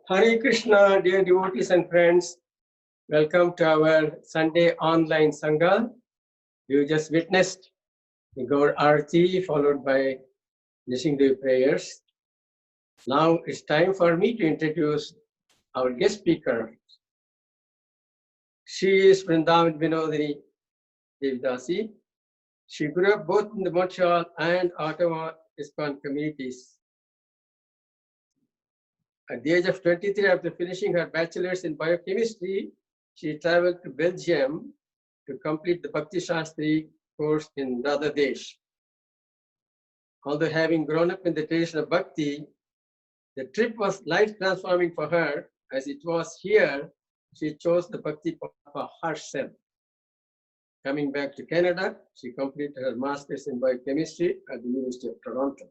Hare Krishna, dear devotees and friends. Welcome to our Sunday online Sangha. You just witnessed the Gaur Arati followed by Nishingdev prayers. Now it's time for me to introduce our guest speaker. She is Vrindavan Vinodini Devdasi. She grew up both in the Montreal and Ottawa ISKCON communities. At the age of 23, after finishing her bachelor's in biochemistry, she traveled to Belgium to complete the Bhakti Shastri course in Radhadesh. Although having grown up in the tradition of Bhakti, the trip was life-transforming for her, as it was here she chose the Bhakti path for herself. Coming back to Canada, she completed her master's in biochemistry at the University of Toronto.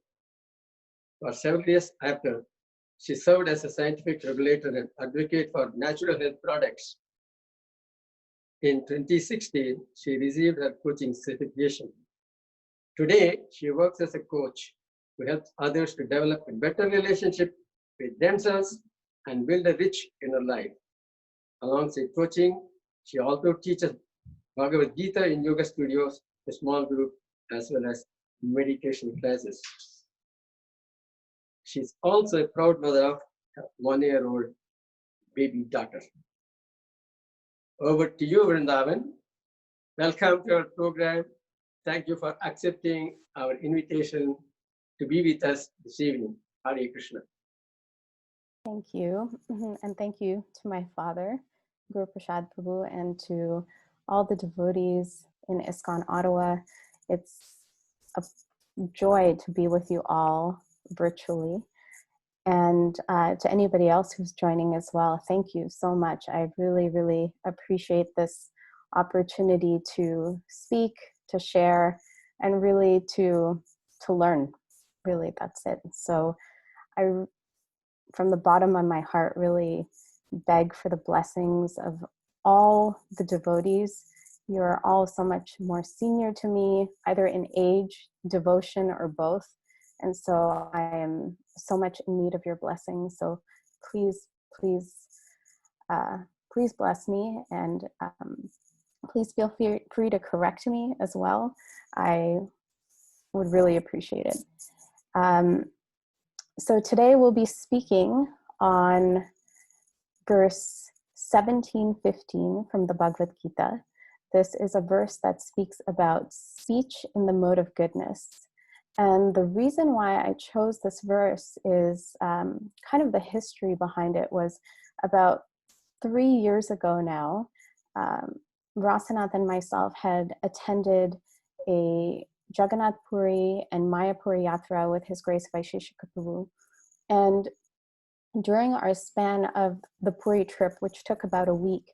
For several years after, she served as a scientific regulator and advocate for natural health products. In 2016, she received her coaching certification. Today, she works as a coach who helps others to develop a better relationship with themselves and build a rich inner life. Alongside coaching, she also teaches Bhagavad Gita in yoga studios, a small group, as well as meditation classes. She's also a proud mother of a 1-year-old baby daughter. Over to you, Vrindavan. Welcome to our program. Thank you for accepting our invitation to be with us this evening. Hare Krishna. Thank you. And thank you to my father, Guru Prasad Prabhu, and to all the devotees in ISKCON Ottawa. It's a joy to be with you all virtually. And to anybody else who's joining as well, thank you so much. I really, really appreciate this opportunity to speak, to share, and really to learn. Really, that's it. So I, from the bottom of my heart, really beg for the blessings of all the devotees. You're all so much more senior to me, either in age, devotion, or both. And so I am so much in need of your blessings. So please, please, please bless me, and please feel free to correct me as well. I would really appreciate it. So today we'll be speaking on verse 17-15 from the Bhagavad Gita. This is a verse that speaks about speech in the mode of goodness. And the reason why I chose this verse is kind of the history behind it was about 3 years ago now. Rasanath and myself had attended a Jagannath Puri and Mayapuri Yatra with His Grace Vaisheshika Prabhu. And during our span of the Puri trip, which took about a week,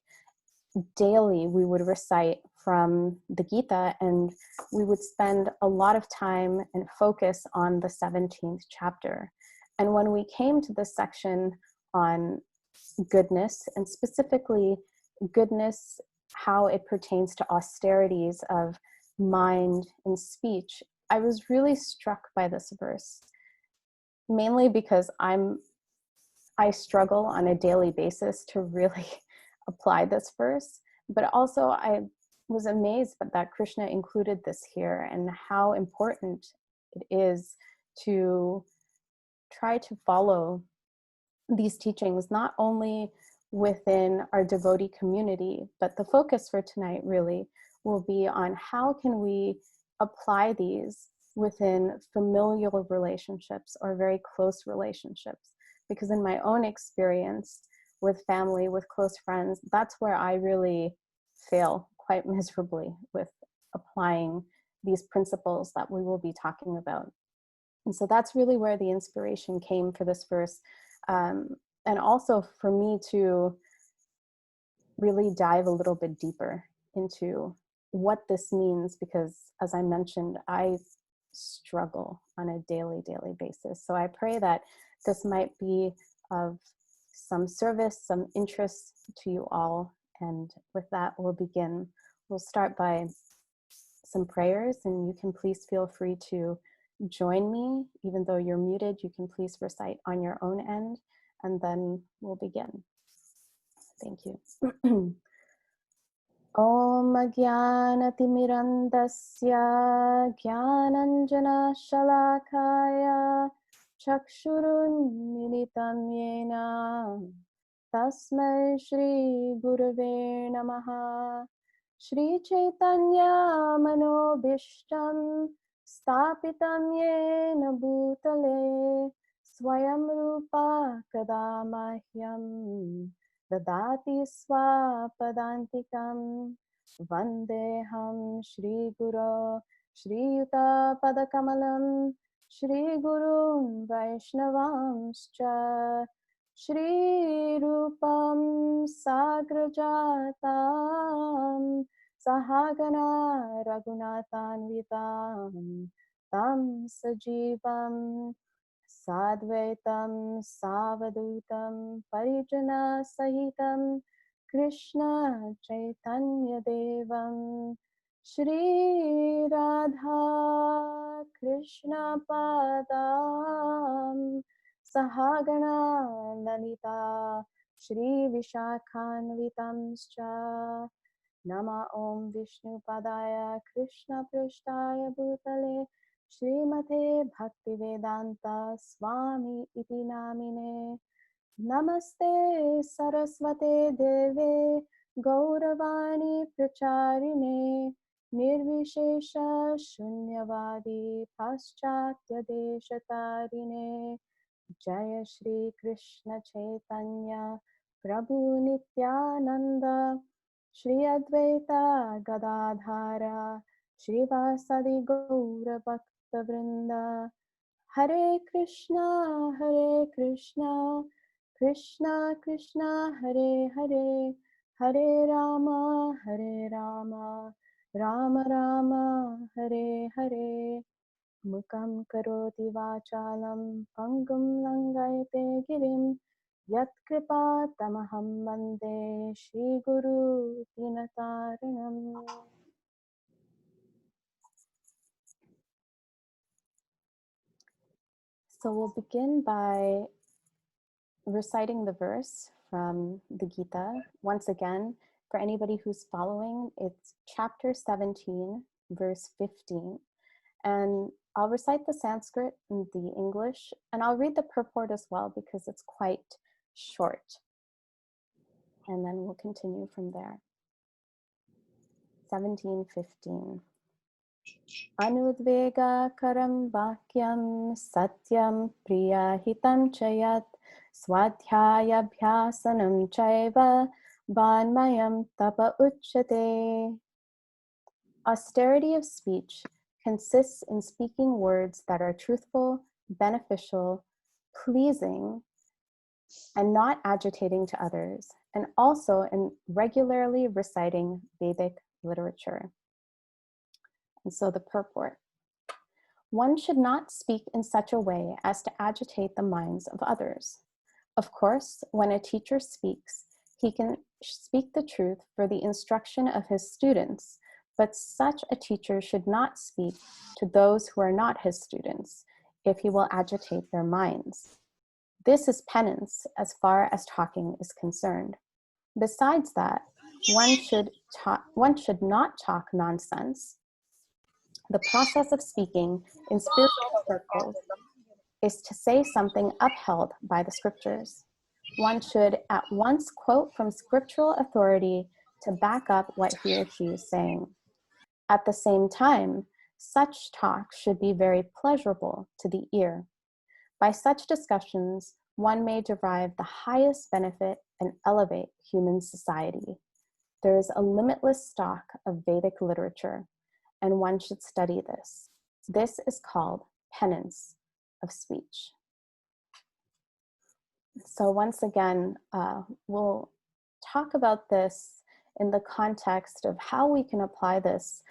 daily we would recite from the Gita, and we would spend a lot of time and focus on the 17th chapter. And when we came to this section on goodness, and specifically goodness, how it pertains to austerities of mind and speech, I was really struck by this verse, mainly because I struggle on a daily basis to really apply this verse, but also I was amazed that Krishna included this here, and how important it is to try to follow these teachings, not only within our devotee community, but the focus for tonight really will be on how can we apply these within familial relationships or very close relationships. Because in my own experience with family, with close friends, that's where I really fail quite miserably with applying these principles that we will be talking about. And so that's really where the inspiration came for this verse. And also for me to really dive a little bit deeper into what this means, because as I mentioned, I struggle on a daily basis. So I pray that this might be of some service, some interest to you all. And with that, we'll begin. We'll start by some prayers, and you can please feel free to join me. Even though you're muted, you can please recite on your own end. and then we'll begin. Thank you. Om Jnanatimirandasya Jnananjana Shalakaya Chakshurun Militam Yena Tasmai Shri Gurave Namaha. Shri Chaitanya Manobishtam Stapitam Yena Bhutale Swayam Rupa Kadamahyam Dadati Swapadantikam Vandeham Shri Guru Shri Yuta Padakamalam Shri Gurun Vaishnavamscha Shri Rupam Sagrajatam Sahagana Raghunathanvitam Tam Sajivam Sadvaitam Savadutam Parijana Sahitam Krishna Chaitanya Devam Shri Radha Krishna Padam Sahagana Lalita Shri Vishakhanvitamscha Nama Om Vishnu Padaya Krishna Prishtaya Bhutale Srimate Bhaktivedanta Swami Iti Namine Namaste Saraswate Deve Gauravani Pracharine Nirvishesha Shunyavadi Paschatya Deshatarine Jaya Shri Krishna Chaitanya Prabhu Nityananda Shri Advaita Gadadhara Shri Vasadi Gaura Bhakta Vrinda Hare Krishna Krishna Krishna Hare Hare Hare Rama Rama Rama Hare Hare Mukam karoti vachalam pangum langayate girim yat kripa tamaham vande Shri Guru Dinataranam. So we'll begin by reciting the verse from the Gita. Once again, for anybody who's following, it's chapter 17, verse 15. And I'll recite the Sanskrit and the English, and I'll read the purport as well because it's quite short. And then we'll continue from there. 17:15. Anudvega karam vakyam satyam priya hitam chayat swadhyaya bhyasanam chaiva vanmayam tapa uchyate. Austerity of speech consists in speaking words that are truthful, beneficial, pleasing, and not agitating to others, and also in regularly reciting Vedic literature. And so the purport. One should not speak in such a way as to agitate the minds of others. Of course, when a teacher speaks, he can speak the truth for the instruction of his students, but such a teacher should not speak to those who are not his students, if he will agitate their minds. This is penance as far as talking is concerned. Besides that, one should not talk nonsense. The process of speaking in spiritual circles is to say something upheld by the scriptures. One should at once quote from scriptural authority to back up what he or she is saying. At the same time, such talk should be very pleasurable to the ear. By such discussions, one may derive the highest benefit and elevate human society. There is a limitless stock of Vedic literature, and one should study this. This is called penance of speech. So once again, we'll talk about this in the context of how we can apply this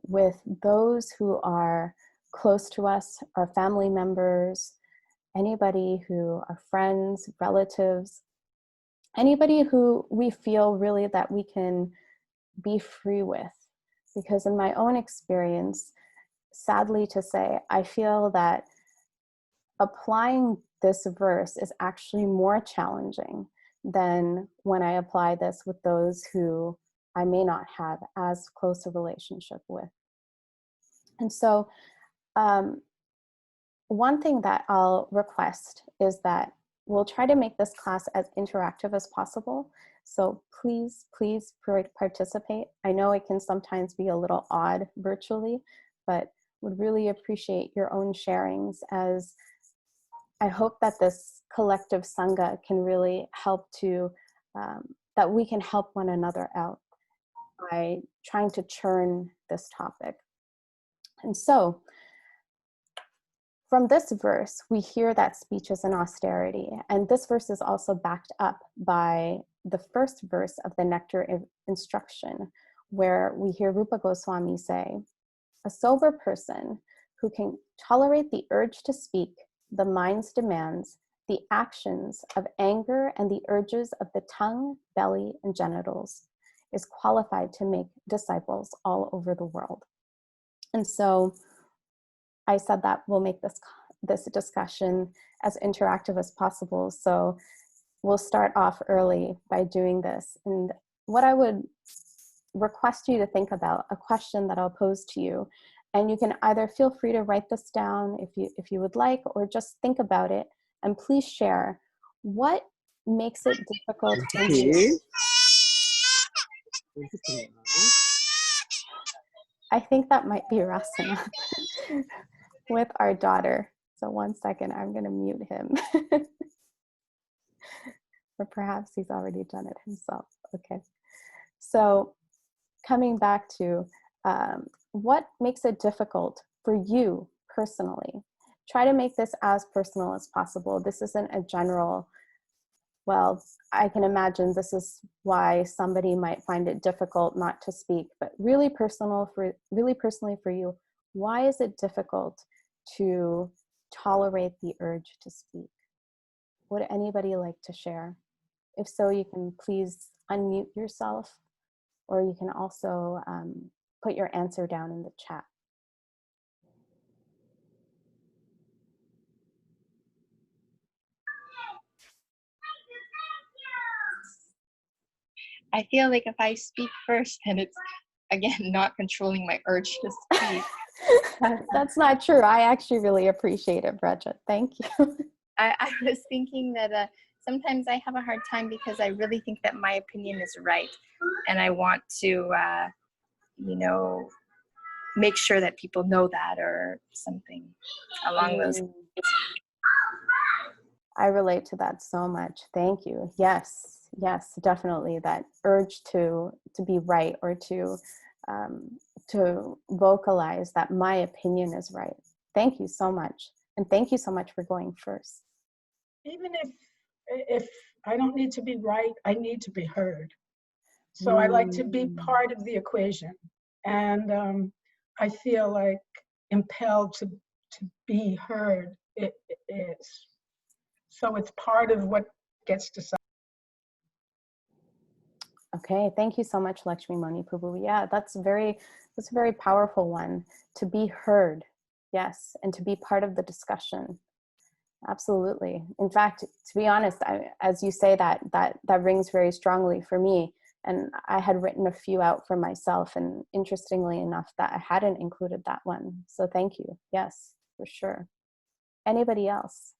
with those who are close to us, our family members, anybody who are friends, relatives, anybody who we feel really that we can be free with. Because in my own experience, sadly to say, I feel that applying this verse is actually more challenging than when I apply this with those who I may not have as close a relationship with. And so one thing that I'll request is that we'll try to make this class as interactive as possible. So please, please participate. I know it can sometimes be a little odd virtually, but would really appreciate your own sharings, as I hope that this collective Sangha can really help to, that we can help one another out by trying to churn this topic. And so, from this verse, we hear that speech is an austerity. And this verse is also backed up by the first verse of the Nectar of Instruction, where we hear Rupa Goswami say, "A sober person who can tolerate the urge to speak, the mind's demands, the actions of anger, and the urges of the tongue, belly, and genitals, is qualified to make disciples all over the world." And so I said that we'll make this discussion as interactive as possible. So we'll start off early by doing this. And what I would request you to think about, a question that I'll pose to you, and you can either feel free to write this down if you would like, or just think about it, and please share what makes it difficult for you. I think that might be Rasana with our daughter. So 1 second, I'm going to mute him. Or perhaps he's already done it himself. Okay. So coming back to what makes it difficult for you personally? Try to make this as personal as possible. This isn't a general, well, I can imagine this is why somebody might find it difficult not to speak, but really personally for you, why is it difficult to tolerate the urge to speak? Would anybody like to share? If so, you can please unmute yourself, or you can also put your answer down in the chat. I feel like if I speak first, then it's, again, not controlling my urge to speak. That's not true. I actually really appreciate it, Bridget. Thank you. I was thinking that sometimes I have a hard time because I really think that my opinion is right. And I want to, make sure that people know that, or something along those lines. I relate to that so much. Thank you. Yes, definitely. That urge to be right, or to vocalize that my opinion is right. Thank you so much. And thank you so much for going first. Even if I don't need to be right, I need to be heard. So I like to be part of the equation. And I feel like impelled to be heard. It is. So it's part of what gets decided. Okay, thank you so much, Lakshmi Moni Prabhu. Yeah, that's a very powerful one, to be heard. Yes, and to be part of the discussion. Absolutely. In fact, to be honest, as you say that rings very strongly for me. And I had written a few out for myself, and interestingly enough, that I hadn't included that one. So thank you. Yes, for sure. Anybody else?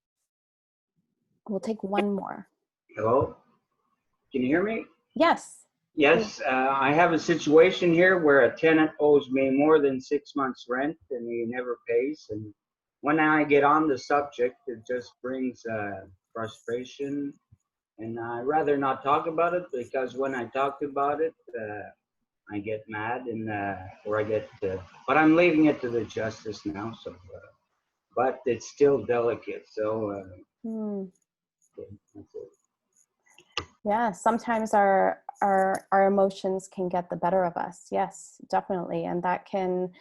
We'll take one more. Hello? Can you hear me? Yes. Yes, I have a situation here where a tenant owes me more than 6 months rent and he never pays. And when I get on the subject, it just brings frustration. And I'd rather not talk about it, because when I talk about it, I get mad, and or I get, but I'm leaving it to the justice now. So, but it's still delicate. So, okay, that's it. Yeah, sometimes our emotions can get the better of us. Yes, definitely, and that can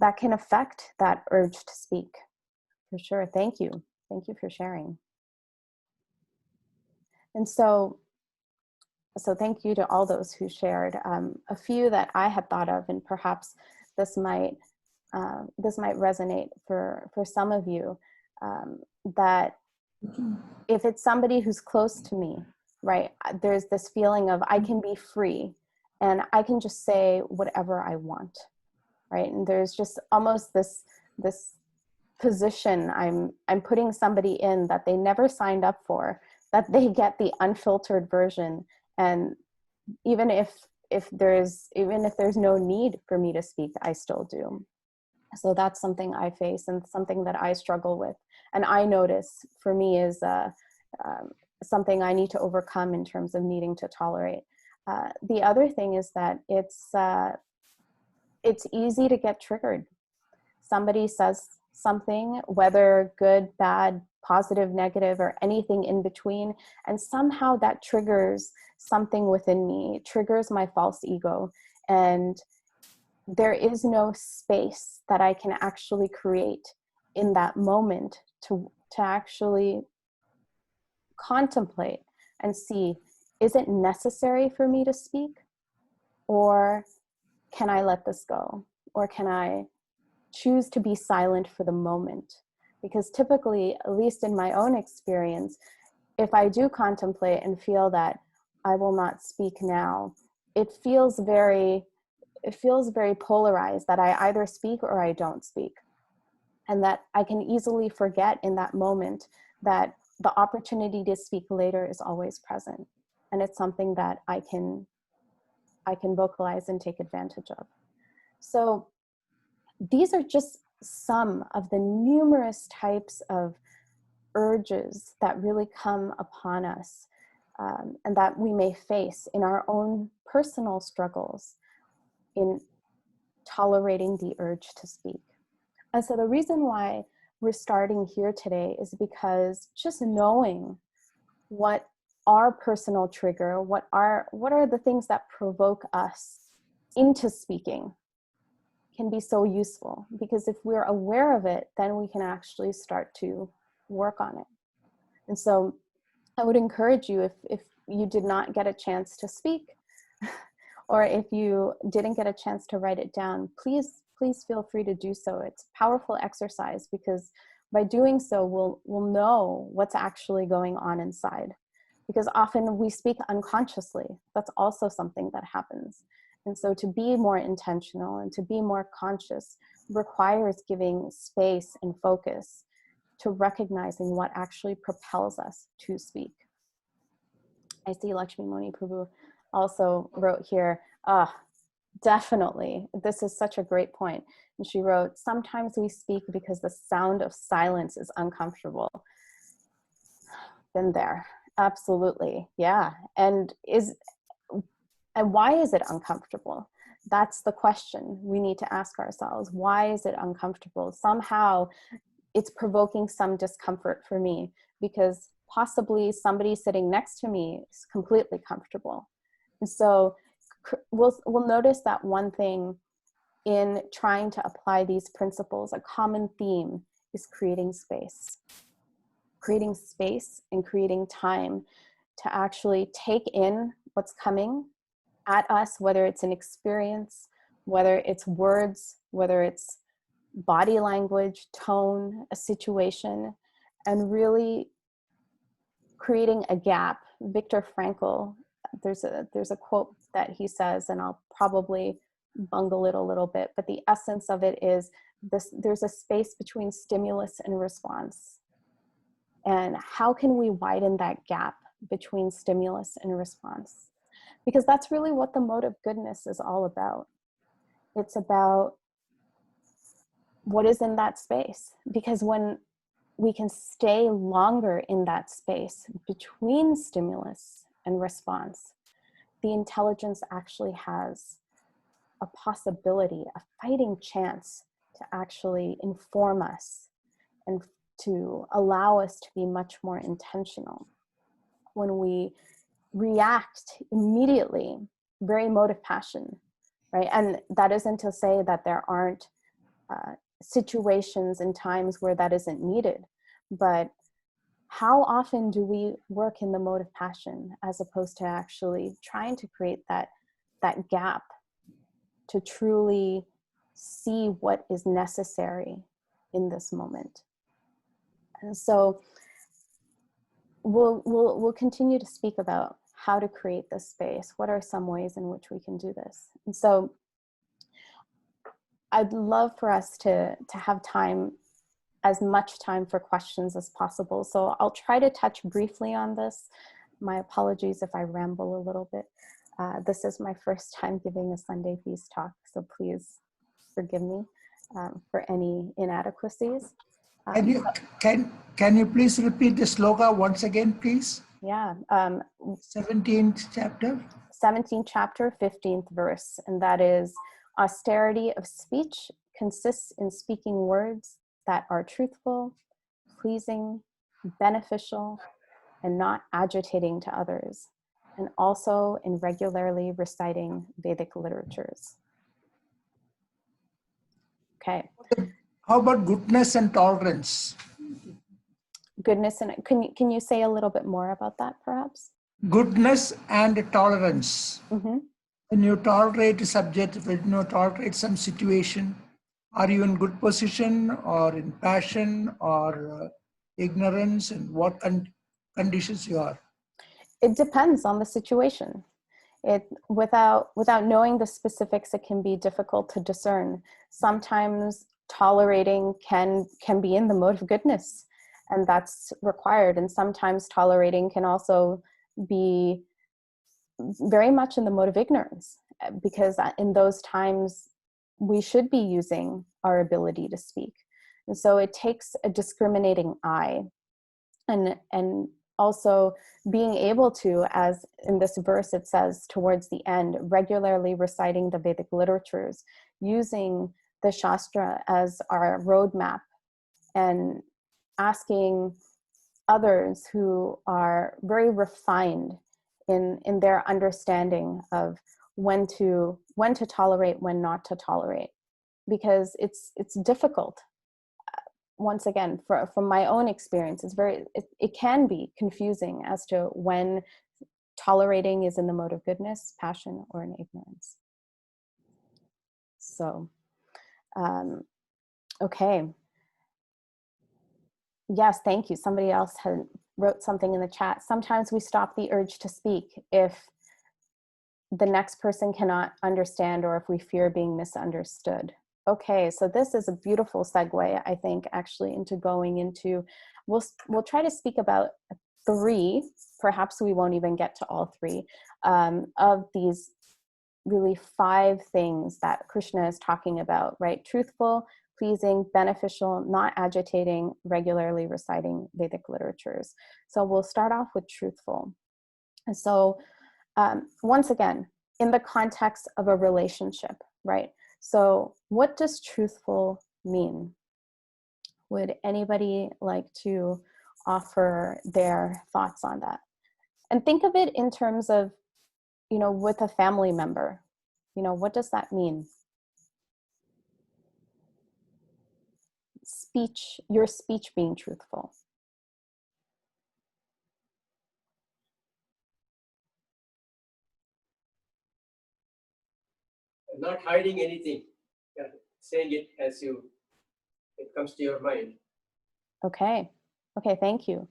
affect that urge to speak, for sure. Thank you for sharing. And so thank you to all those who shared. A few that I had thought of, and perhaps this might resonate for some of you. that if it's somebody who's close to me, right, there's this feeling of I can be free and I can just say whatever I want, right? And there's just almost this position I'm putting somebody in that they never signed up for, that they get the unfiltered version. And even if there's no need for me to speak, I still do. So that's something I face and something that I struggle with. And I notice for me is something I need to overcome in terms of needing to tolerate. The other thing is that it's easy to get triggered. Somebody says something, whether good, bad, positive, negative, or anything in between, and somehow that triggers something within me, triggers my false ego, and there is no space that I can actually create in that moment to actually contemplate and see, is it necessary for me to speak, or can I let this go, or can I choose to be silent for the moment? Because typically, at least in my own experience, if I do contemplate and feel that I will not speak now, it feels very polarized, that I either speak or I don't speak. And that I can easily forget in that moment that the opportunity to speak later is always present. And it's something that I can vocalize and take advantage of. So these are just some of the numerous types of urges that really come upon us, and that we may face in our own personal struggles in tolerating the urge to speak. And so the reason why we're starting here today is because just knowing what our personal trigger, what are the things that provoke us into speaking, can be so useful. Because if we're aware of it, then we can actually start to work on it. And so I would encourage you, if you did not get a chance to speak, or if you didn't get a chance to write it down, please feel free to do so. It's a powerful exercise, because by doing so, we'll know what's actually going on inside. Because often we speak unconsciously. That's also something that happens. And so to be more intentional and to be more conscious requires giving space and focus to recognizing what actually propels us to speak. I see Lakshmi Moni Prabhu also wrote here, definitely, this is such a great point. And she wrote, sometimes we speak because the sound of silence is uncomfortable. Been there, absolutely, yeah. And why is it uncomfortable? That's the question we need to ask ourselves. Why is it uncomfortable? Somehow it's provoking some discomfort for me, because possibly somebody sitting next to me is completely comfortable. And so we'll notice that one thing in trying to apply these principles, a common theme is creating space. Creating space and creating time to actually take in what's coming at us, whether it's an experience, whether it's words, whether it's body language, tone, a situation, and really creating a gap. Viktor Frankl, there's a quote that he says, and I'll probably bungle it a little bit, but the essence of it is this: there's a space between stimulus and response. And how can we widen that gap between stimulus and response? Because that's really what the mode of goodness is all about. It's about what is in that space. Because when we can stay longer in that space between stimulus and response, the intelligence actually has a possibility, a fighting chance to actually inform us and to allow us to be much more intentional. When we react immediately, very motive passion, right? And that isn't to say that there aren't situations and times where that isn't needed, but how often do we work in the mode of passion as opposed to actually trying to create that gap to truly see what is necessary in this moment? And so we'll continue to speak about how to create this space. What are some ways in which we can do this? And so I'd love for us to have time, as much time for questions as possible. So I'll try to touch briefly on this. My apologies if I ramble a little bit. This is my first time giving a Sunday feast talk, so please forgive me for any inadequacies. Can you please repeat the sloka once again, please? Yeah. 17th chapter. 17th chapter, 15th verse, and that is, austerity of speech consists in speaking words that are truthful, pleasing, beneficial, and not agitating to others, and also in regularly reciting Vedic literatures. Okay. How about goodness and tolerance? Goodness, and can you say a little bit more about that, perhaps? Goodness and tolerance. Mm-hmm. When you tolerate a subject, when you tolerate some situation, are you in good position or in passion or ignorance, and what conditions you are? It depends on the situation. Without knowing the specifics, it can be difficult to discern. Sometimes tolerating can be in the mode of goodness, and that's required. And sometimes tolerating can also be very much in the mode of ignorance, because in those times we should be using our ability to speak. And so it takes a discriminating eye, and also being able to, as in this verse it says towards the end, regularly reciting the Vedic literatures, using the Shastra as our roadmap, and asking others who are very refined in their understanding of when to tolerate, when not to tolerate, because it's difficult. Once again, from my own experience, it can be confusing as to when tolerating is in the mode of goodness, passion, or in ignorance. So, okay. Yes, thank you. Somebody else wrote something in the chat. Sometimes we stop the urge to speak if the next person cannot understand, or if we fear being misunderstood. Okay, so this is a beautiful segue, I think, actually, into going into, we'll try to speak about 3, perhaps we won't even get to all 3, of these really 5 things that Krishna is talking about, right? Truthful, pleasing, beneficial, not agitating, regularly reciting Vedic literatures. So we'll start off with truthful. And so once again, in the context of a relationship, right? So what does truthful mean? Would anybody like to offer their thoughts on that? And think of it in terms of, with a family member, what does that mean? Your speech being truthful. Not hiding anything, saying it as it comes to your mind. Okay, thank you.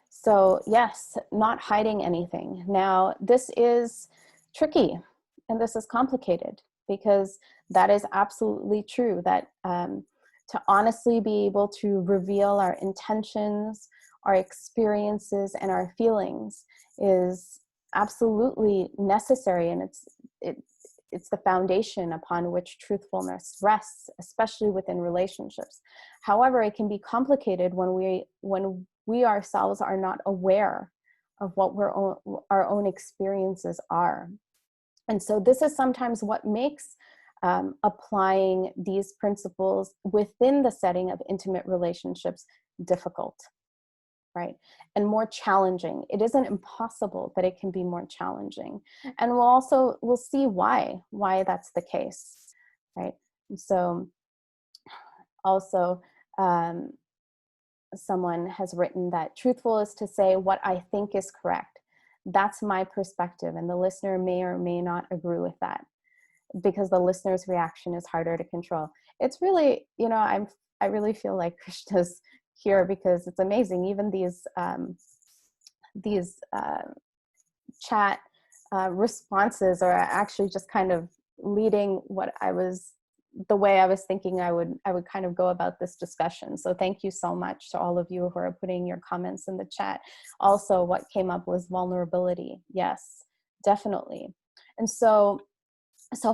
So yes, not hiding anything. Now, this is tricky and this is complicated, because that is absolutely true, that to honestly be able to reveal our intentions, our experiences, and our feelings is absolutely necessary, and it's the foundation upon which truthfulness rests, especially within relationships. However, it can be complicated when we ourselves are not aware of what our own experiences are. And so this is sometimes what makes applying these principles within the setting of intimate relationships difficult, right? And more challenging. It isn't impossible, but it can be more challenging. And we'll see why that's the case, right? And so also, someone has written that truthful is to say what I think is correct. That's my perspective, and the listener may or may not agree with that, because the listener's reaction is harder to control. It's really, I really feel like Krishna's here because it's amazing. Even these chat responses are actually just kind of leading the way I was thinking I would kind of go about this discussion. So thank you so much to all of you who are putting your comments in the chat. Also, what came up was vulnerability. Yes, definitely. And so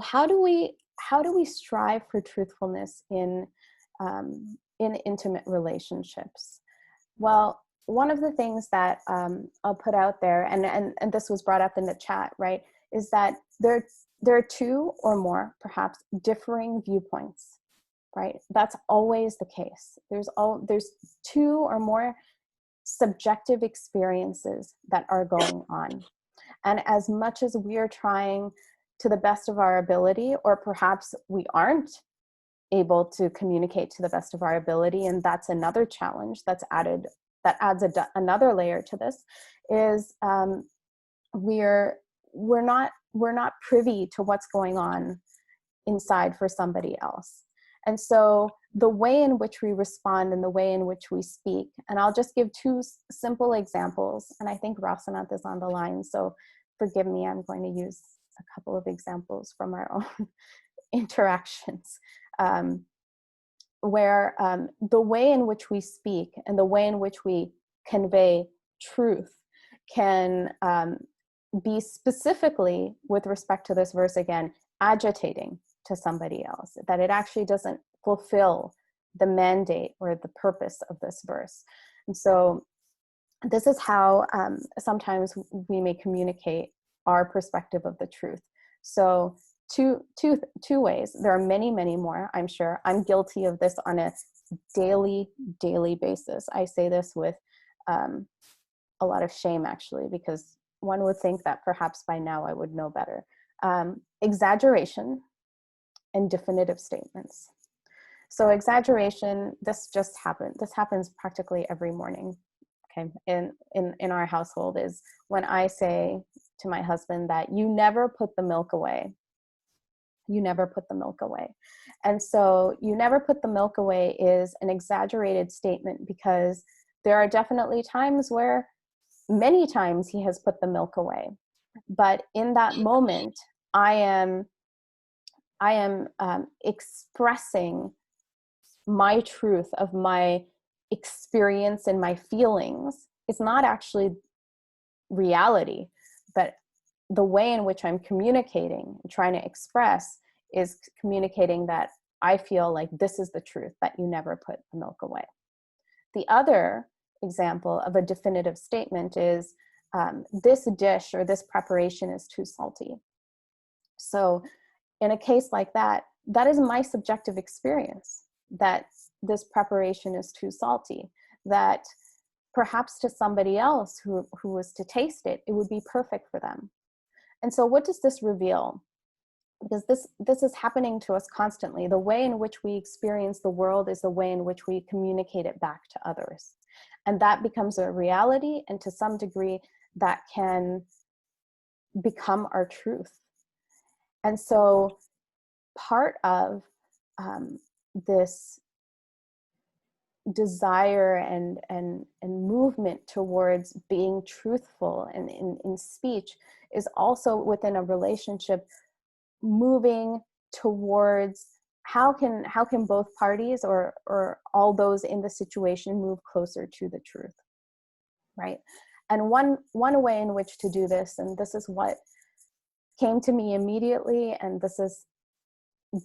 how do we strive for truthfulness in intimate relationships? Well, one of the things that I'll put out there, and this was brought up in the chat, right, is that there are two or more, perhaps, differing viewpoints, right? That's always the case. There's two or more subjective experiences that are going on. And as much as we are trying to the best of our ability, or perhaps we aren't able to communicate to the best of our ability, and that's another challenge that adds another layer to this, is we're not privy to what's going on inside for somebody else. And so the way in which we respond and the way in which we speak, and I'll just give two simple examples, and I think Rasanath is on the line, so forgive me, I'm going to use a couple of examples from our own interactions, where the way in which we speak and the way in which we convey truth can be specifically, with respect to this verse again, agitating to somebody else, that it actually doesn't fulfill the mandate or the purpose of this verse. And so this is how sometimes we may communicate our perspective of the truth. So two ways. There are many, many more, I'm sure. I'm guilty of this on a daily basis. I say this with a lot of shame, actually, because one would think that perhaps by now I would know better. Exaggeration and definitive statements. So exaggeration, this happens practically every morning, okay, in our household, is when I say to my husband that you never put the milk away. You never put the milk away. And so you never put the milk away is an exaggerated statement, because there are definitely times where, many times, he has put the milk away. But in that moment, I am expressing my truth of my experience and my feelings. It's not actually reality, but the way in which I'm communicating, trying to express, is communicating that I feel like this is the truth, that you never put the milk away. The other example of a definitive statement is this dish or this preparation is too salty. So in a case like that, that is my subjective experience, that this preparation is too salty, that perhaps to somebody else who was to taste it, it would be perfect for them. And so what does this reveal? Because this is happening to us constantly. The way in which we experience the world is the way in which we communicate it back to others. And that becomes a reality, and to some degree, that can become our truth. And so part of this desire and movement towards being truthful and in speech is also within a relationship moving towards how can both parties or all those in the situation move closer to the truth, right? And one way in which to do this, and this is what came to me immediately, and this is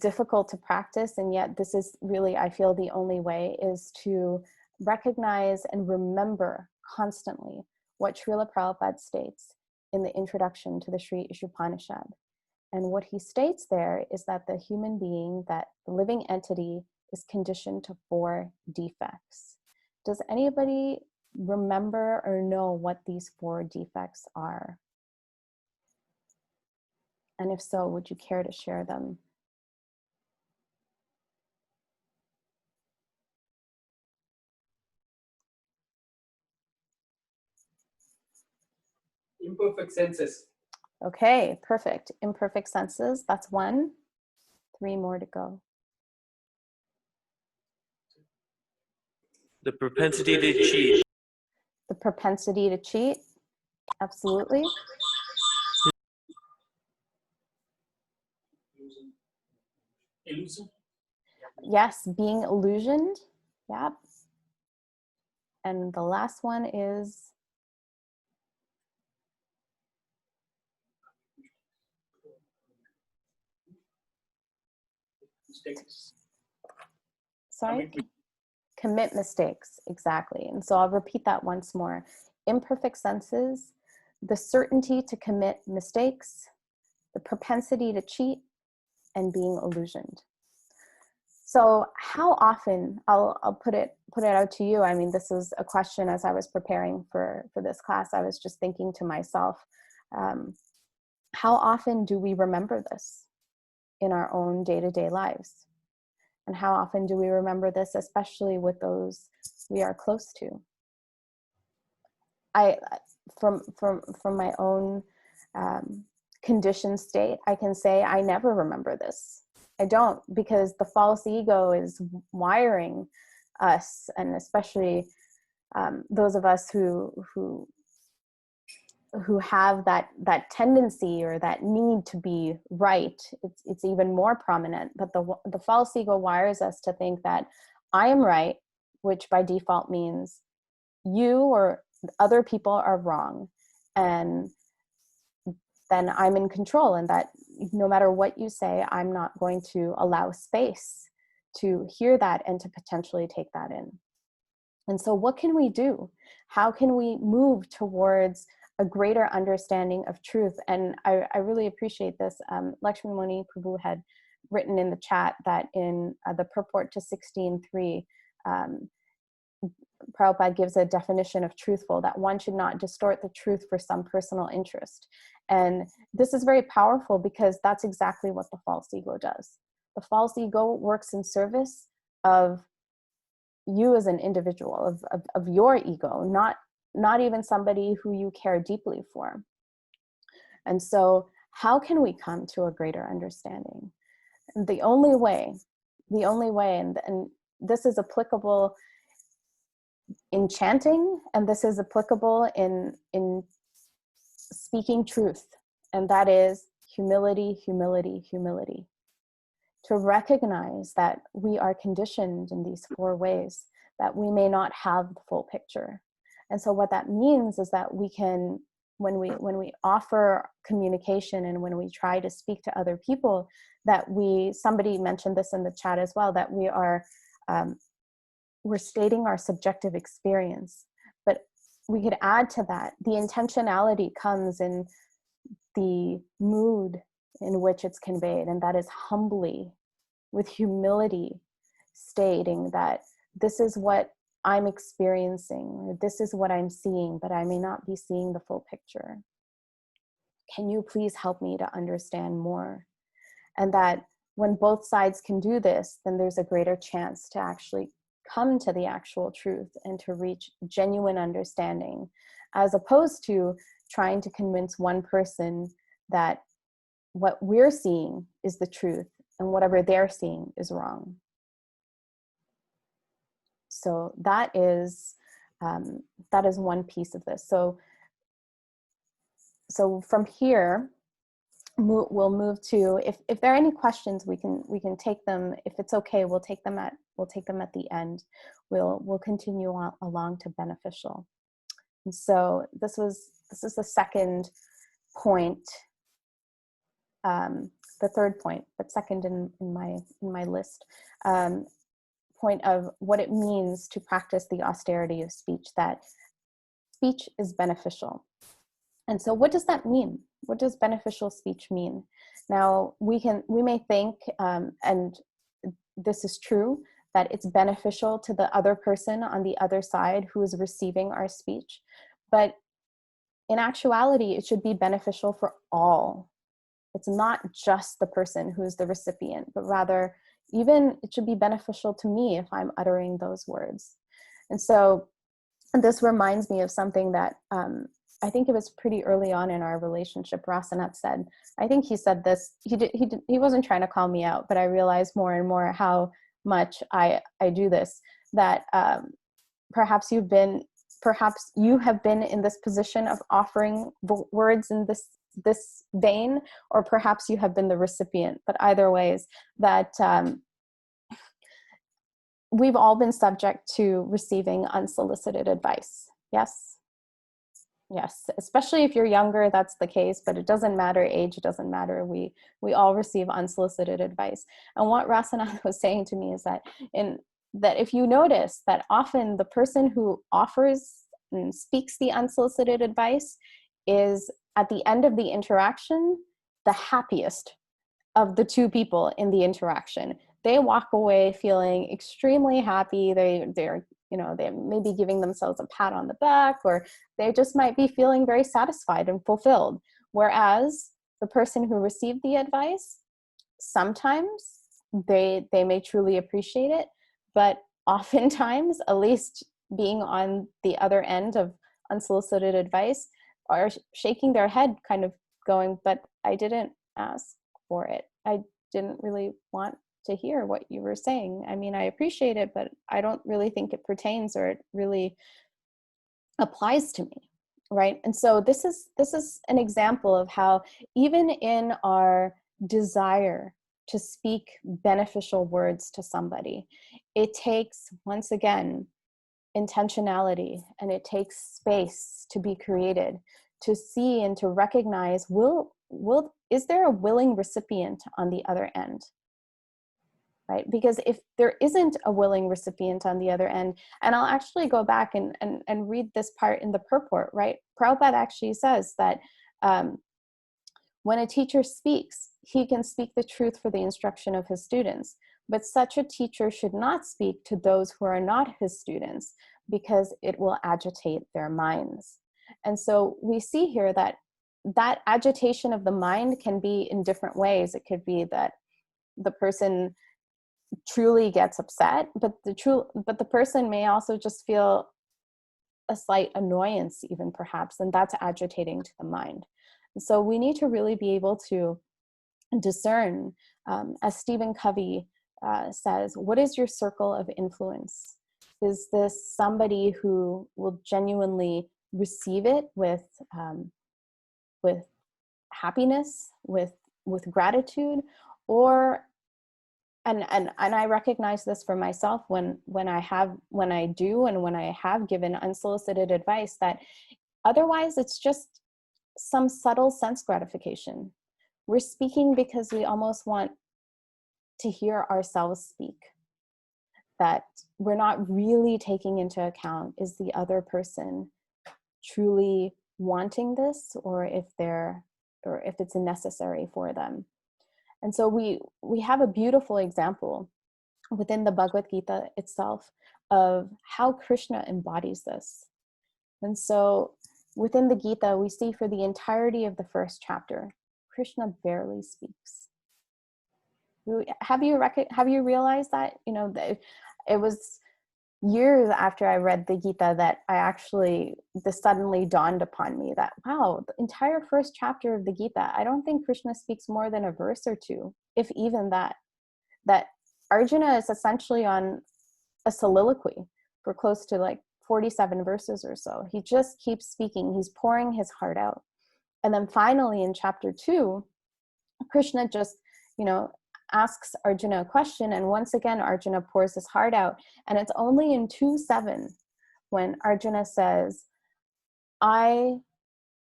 difficult to practice, and yet this is really, I feel, the only way, is to recognize and remember constantly what Srila Prabhupada states in the introduction to the Sri Ishopanishad. And what he states there is that the human being, that the living entity, is conditioned to 4 defects. Does anybody remember or know what these 4 defects are? And if so, would you care to share them? Imperfect senses. Okay, perfect. Imperfect senses, that's 1. 3 more to go. The propensity to cheat. The propensity to cheat, absolutely. Illusion. Yes, being illusioned, yep. And the last one is Mistakes. sorry? Commit mistakes, exactly. And so I'll repeat that once more. Imperfect senses, the certainty to commit mistakes, the propensity to cheat, and being illusioned. So how often, I'll put it out to you. I mean, this was a question as I was preparing for this class. I was just thinking to myself, how often do we remember this in our own day-to-day lives? And how often do we remember this, especially with those we are close to? From my own conditioned state, I can say I never remember this. I don't, because the false ego is wiring us, and especially those of us who have that tendency or that need to be right. It's even more prominent. But the false ego wires us to think that I am right, which by default means you or other people are wrong, and then I'm in control, and that no matter what you say, I'm not going to allow space to hear that and to potentially take that in. And so what can we do? How can we move towards a greater understanding of truth? And I really appreciate this. Lakshmimuni Prabhu had written in the chat that in the purport to 16.3, Prabhupada gives a definition of truthful, that one should not distort the truth for some personal interest. And this is very powerful, because that's exactly what the false ego does. The false ego works in service of you as an individual, of your ego, not even somebody who you care deeply for. And so how can we come to a greater understanding? And the only way, and this is applicable in chanting, and this is applicable in speaking truth, and that is humility, humility, humility. To recognize that we are conditioned in these 4 ways, that we may not have the full picture. And so what that means is that we can, when we offer communication and when we try to speak to other people, that somebody mentioned this in the chat as well, that we're stating our subjective experience. But we could add to that, the intentionality comes in the mood in which it's conveyed, and that is humbly, with humility, stating that this is what I'm experiencing, or this is what I'm seeing, but I may not be seeing the full picture. Can you please help me to understand more? And that when both sides can do this, then there's a greater chance to actually come to the actual truth and to reach genuine understanding, as opposed to trying to convince one person that what we're seeing is the truth and whatever they're seeing is wrong. So that is one piece of this. So from here, we'll move to, if there are any questions, we can take them. If it's okay, we'll take them at the end. We'll continue on along to beneficial. And so this is the second point, the third point, but second in my list. Point of what it means to practice the austerity of speech, that speech is beneficial. And so what does that mean? What does beneficial speech mean? Now, we may think, and this is true, that it's beneficial to the other person on the other side who is receiving our speech. But in actuality, it should be beneficial for all. It's not just the person who is the recipient, but rather even it should be beneficial to me if I'm uttering those words. And so this reminds me of something that I think it was pretty early on in our relationship, Rasanat said. I think he said this, he wasn't trying to call me out, but I realized more and more how much I do this, that perhaps you have been in this position of offering words in this vein, or perhaps you have been the recipient. But either ways, that we've all been subject to receiving unsolicited advice. Yes? Yes, especially if you're younger, that's the case, but it doesn't matter, age doesn't matter. We all receive unsolicited advice. And what Rasanath was saying to me is that if you notice that often the person who offers and speaks the unsolicited advice is at the end of the interaction the happiest of the two people in the interaction. They walk away feeling extremely happy. They're they may be giving themselves a pat on the back, or they just might be feeling very satisfied and fulfilled. Whereas the person who received the advice, sometimes they may truly appreciate it, but oftentimes, at least being on the other end of unsolicited advice, are shaking their head, kind of going, but I didn't ask for it. I didn't really want to hear what you were saying. I mean, I appreciate it, but I don't really think it pertains or it really applies to me, right? And so this is an example of how even in our desire to speak beneficial words to somebody, it takes, once again, intentionality, and it takes space to be created, to see and to recognize, is there a willing recipient on the other end? Right? Because if there isn't a willing recipient on the other end, and I'll actually go back and read this part in the purport, right? Prabhupada actually says that when a teacher speaks, he can speak the truth for the instruction of his students, but such a teacher should not speak to those who are not his students, because it will agitate their minds. And so we see here that agitation of the mind can be in different ways. It could be that the person truly gets upset, but the person may also just feel a slight annoyance, even perhaps, and that's agitating to the mind. And so we need to really be able to discern, as Stephen Covey says, what is your circle of influence? Is this somebody who will genuinely receive it with happiness, with gratitude, or and I recognize this for myself when I have given unsolicited advice, that otherwise it's just some subtle sense gratification. We're speaking because we almost want to hear ourselves speak, that we're not really taking into account, is the other person truly wanting this, or if it's necessary for them. And so we have a beautiful example within the Bhagavad Gita itself of how Krishna embodies this. And so within the Gita, we see for the entirety of the first chapter, Krishna barely speaks. Have you realized that? It was years after I read the Gita that this suddenly dawned upon me that, wow, the entire first chapter of the Gita, I don't think Krishna speaks more than a verse or two, if even that Arjuna is essentially on a soliloquy for close to 47 verses or so. He just keeps speaking. He's pouring his heart out. And then finally in chapter 2, Krishna just, asks Arjuna a question, and once again Arjuna pours his heart out. And it's only in 2:7 when Arjuna says, I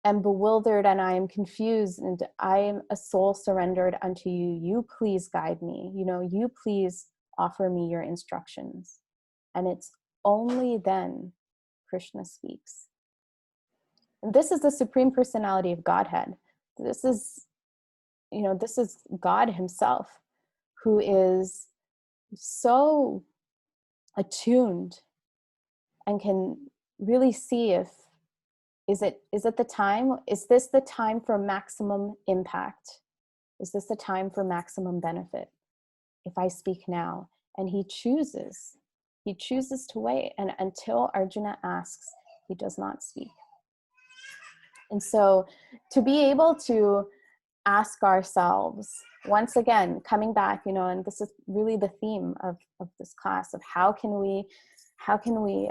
am bewildered and I am confused and I am a soul surrendered unto you. You please guide me. You please offer me your instructions. And it's only then Krishna speaks. And this is the Supreme Personality of Godhead. This is God himself, who is so attuned and can really see is this the time for maximum impact? Is this the time for maximum benefit if I speak now? And he chooses to wait, and until Arjuna asks, he does not speak. And so to be able to ask ourselves, once again, coming back, and this is really the theme of this class, of how can we how can we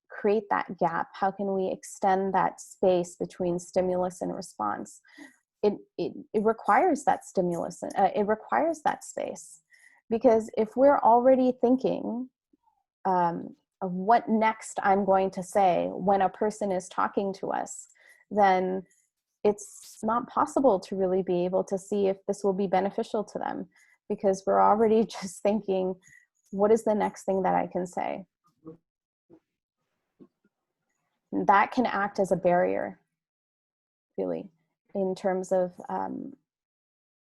create that gap? How can we extend that space between stimulus and response? It requires that stimulus, it requires that space. Because if we're already thinking of what next I'm going to say when a person is talking to us, then it's not possible to really be able to see if this will be beneficial to them, because we're already just thinking, what is the next thing that I can say? That can act as a barrier, really, in terms of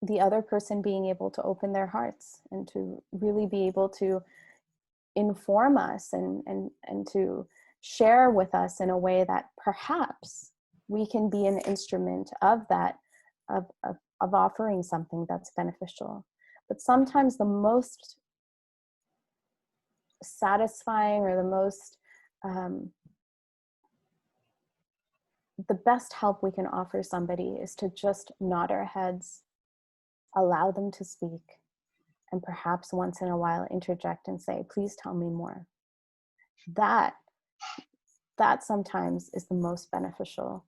the other person being able to open their hearts and to really be able to inform us and to share with us in a way that perhaps we can be an instrument of that, of offering something that's beneficial. But sometimes the most satisfying, or the most, the best help we can offer somebody is to just nod our heads, allow them to speak, and perhaps once in a while interject and say, please tell me more. That sometimes is the most beneficial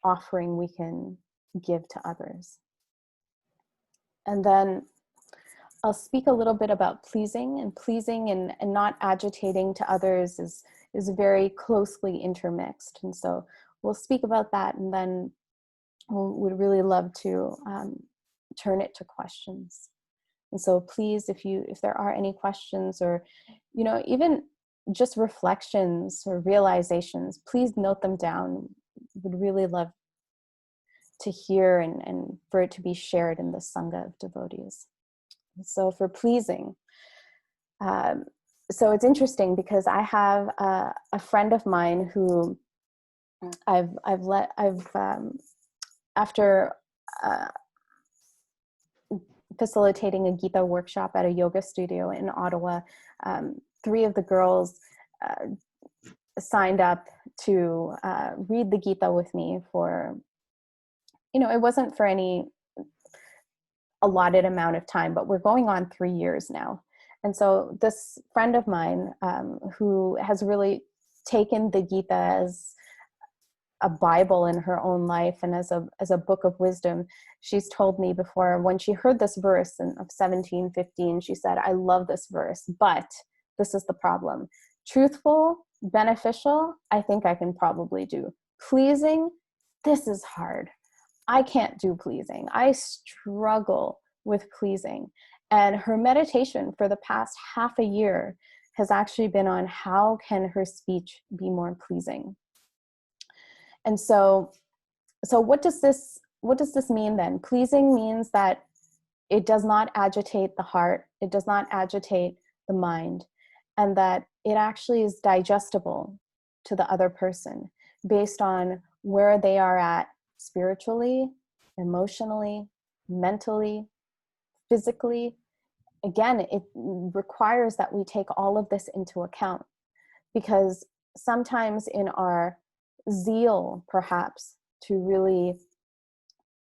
offering we can give to others. And then I'll speak a little bit about pleasing, and not agitating to others is very closely intermixed. And so we'll speak about that, and then would really love to turn it to questions. And so please, if there are any questions, or, you know, even just reflections or realizations, please note them down. Would really love to hear and for it to be shared in the Sangha of devotees. So for pleasing, so it's interesting because I have a friend of mine who after facilitating a Gita workshop at a yoga studio in Ottawa, 3 of the girls signed up to read the Gita with me for, you know, it wasn't for any allotted amount of time, but we're going on 3 years now. And so this friend of mine who has really taken the Gita as a Bible in her own life and as a book of wisdom, she's told me before, when she heard this verse of 17:15, she said, I love this verse, but this is the problem. Truthful, beneficial, I think I can probably do. Pleasing, this is hard. I can't do pleasing. I struggle with pleasing. And her meditation for the past half a year has actually been on how can her speech be more pleasing. And so what does this mean then? Pleasing means that it does not agitate the heart, it does not agitate the mind, and that it actually is digestible to the other person based on where they are at spiritually, emotionally, mentally, physically. Again, it requires that we take all of this into account, because sometimes in our zeal, perhaps, to really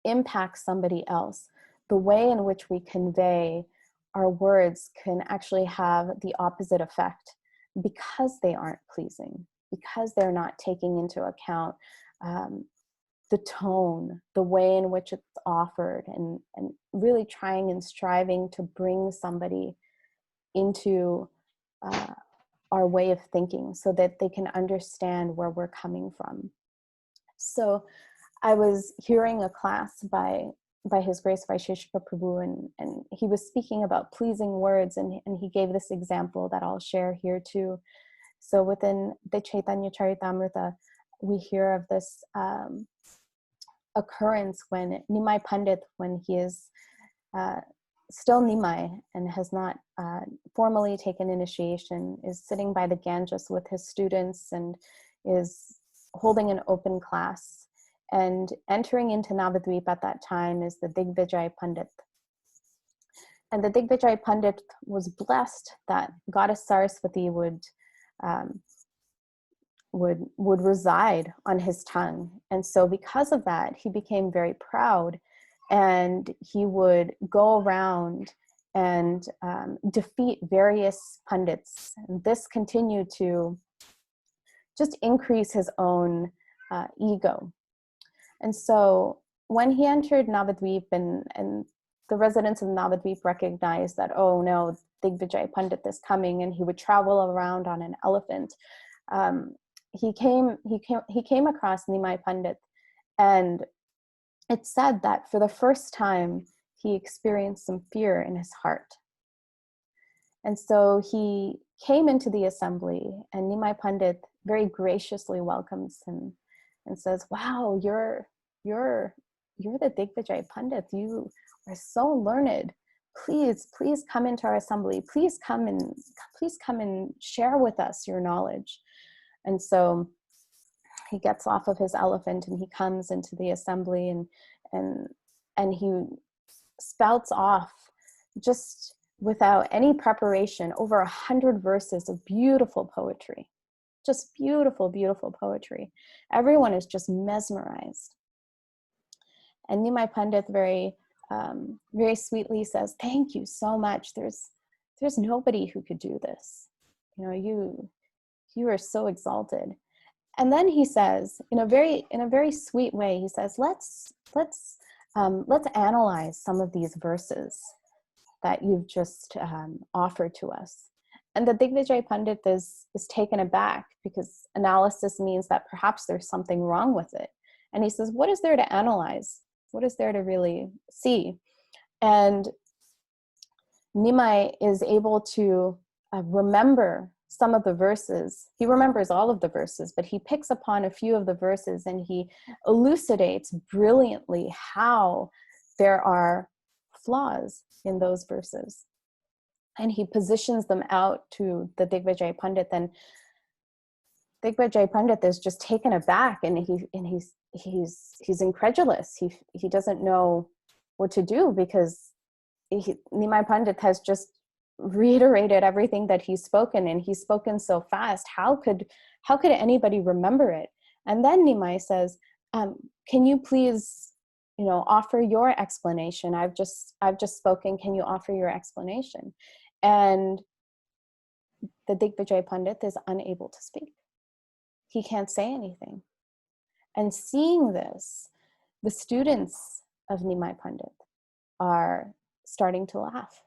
impact somebody else, the way in which we convey our words can actually have the opposite effect, because they aren't pleasing, because they're not taking into account the tone, the way in which it's offered, and really trying and striving to bring somebody into our way of thinking so that they can understand where we're coming from. So I was hearing a class by His Grace Vaisheshika Prabhu, and he was speaking about pleasing words, and he gave this example that I'll share here too. So within the Chaitanya Charitamrita, we hear of this occurrence when Nimai Pandit, when he is still Nimai and has not formally taken initiation, is sitting by the Ganges with his students and is holding an open class. And entering into Navadvip at that time is the Digvijay Pandit. And the Digvijay Pandit was blessed that Goddess Saraswati would reside on his tongue. And so because of that, he became very proud, and he would go around and defeat various pundits. And this continued to just increase his own ego. And so when he entered Navadvip, and the residents of Navadvip recognized that, oh no, Digvijay Pandit is coming, and he would travel around on an elephant. He came across Nimai Pandit, and it's said that for the first time he experienced some fear in his heart. And so he came into the assembly, and Nimai Pandit very graciously welcomes him and says, "Wow, you're the Digvijay Pandit. You are so learned. Please come into our assembly. Please come and share with us your knowledge." And so he gets off of his elephant and he comes into the assembly, and he spouts off, just without any preparation, over 100 verses of beautiful poetry. Just beautiful, beautiful poetry. Everyone is just mesmerized. And Nimai Pandit very sweetly says, "Thank you so much. There's nobody who could do this. You know, you are so exalted." And then he says, in a very sweet way, he says, let's analyze some of these verses that you've just offered to us. And the Digvijay Pandit is taken aback, because analysis means that perhaps there's something wrong with it. And he says, what is there to analyze? What is there to really see? And Nimai is able to remember some of the verses. He remembers all of the verses, but he picks upon a few of the verses, and he elucidates brilliantly how there are flaws in those verses. And he positions them out to the Digvijay Pandit, and Digvijay Pandit is just taken aback, and he's incredulous. He doesn't know what to do, because Nimai Pandit has just reiterated everything that he's spoken, and he's spoken so fast. How could anybody remember it? And then Nimai says, "Can you please, offer your explanation? I've just spoken. Can you offer your explanation?" And the Digvijay Pandit is unable to speak. He can't say anything. And seeing this, the students of Nimai Pandit are starting to laugh.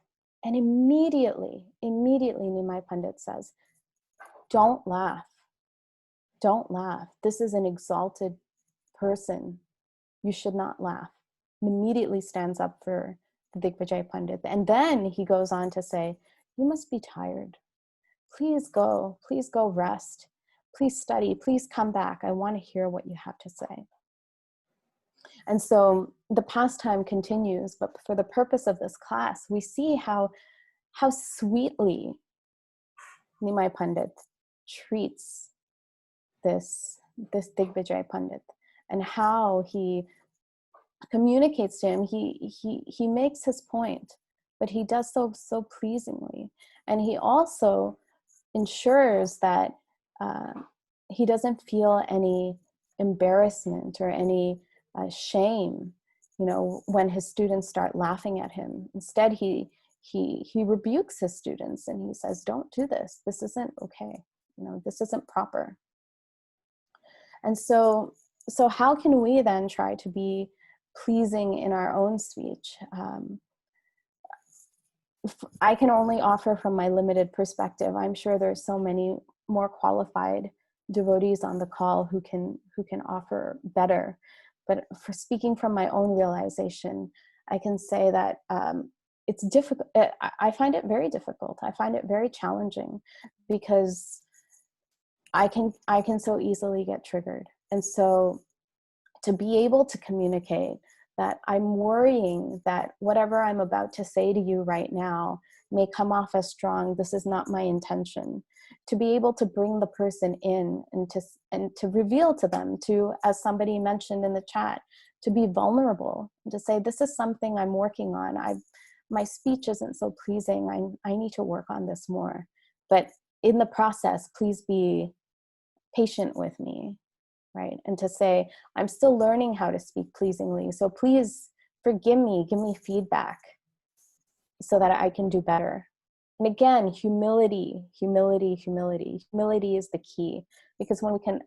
And immediately Nimai Pandit says, "Don't laugh. Don't laugh. This is an exalted person. You should not laugh." And immediately stands up for the Digvijay Pandit. And then he goes on to say, "You must be tired. Please go rest. Please study. Please come back. I want to hear what you have to say." And so the pastime continues, but for the purpose of this class, we see how sweetly Nimai Pandit treats this Digvijay Pandit, and how he communicates to him. He makes his point, but he does so pleasingly. And he also ensures that he doesn't feel any embarrassment or any shame, when his students start laughing at him. Instead, he rebukes his students, and he says, "Don't do this. This isn't okay. This isn't proper." And so how can we then try to be pleasing in our own speech? I can only offer from my limited perspective. I'm sure there's so many more qualified devotees on the call who can offer better. But for speaking from my own realization, I can say that it's difficult. I find it very difficult. I find it very challenging, because I can so easily get triggered. And so to be able to communicate that I'm worrying that whatever I'm about to say to you right now may come off as strong. This is not my intention. To be able to bring the person in and to reveal to them, to, as somebody mentioned in the chat, to be vulnerable, and to say, this is something I'm working on. My speech isn't so pleasing. I need to work on this more. But in the process, please be patient with me, right? And to say, I'm still learning how to speak pleasingly. So please forgive me, give me feedback. so that I can do better. And again, humility, humility, humility. Humility is the key, because when we can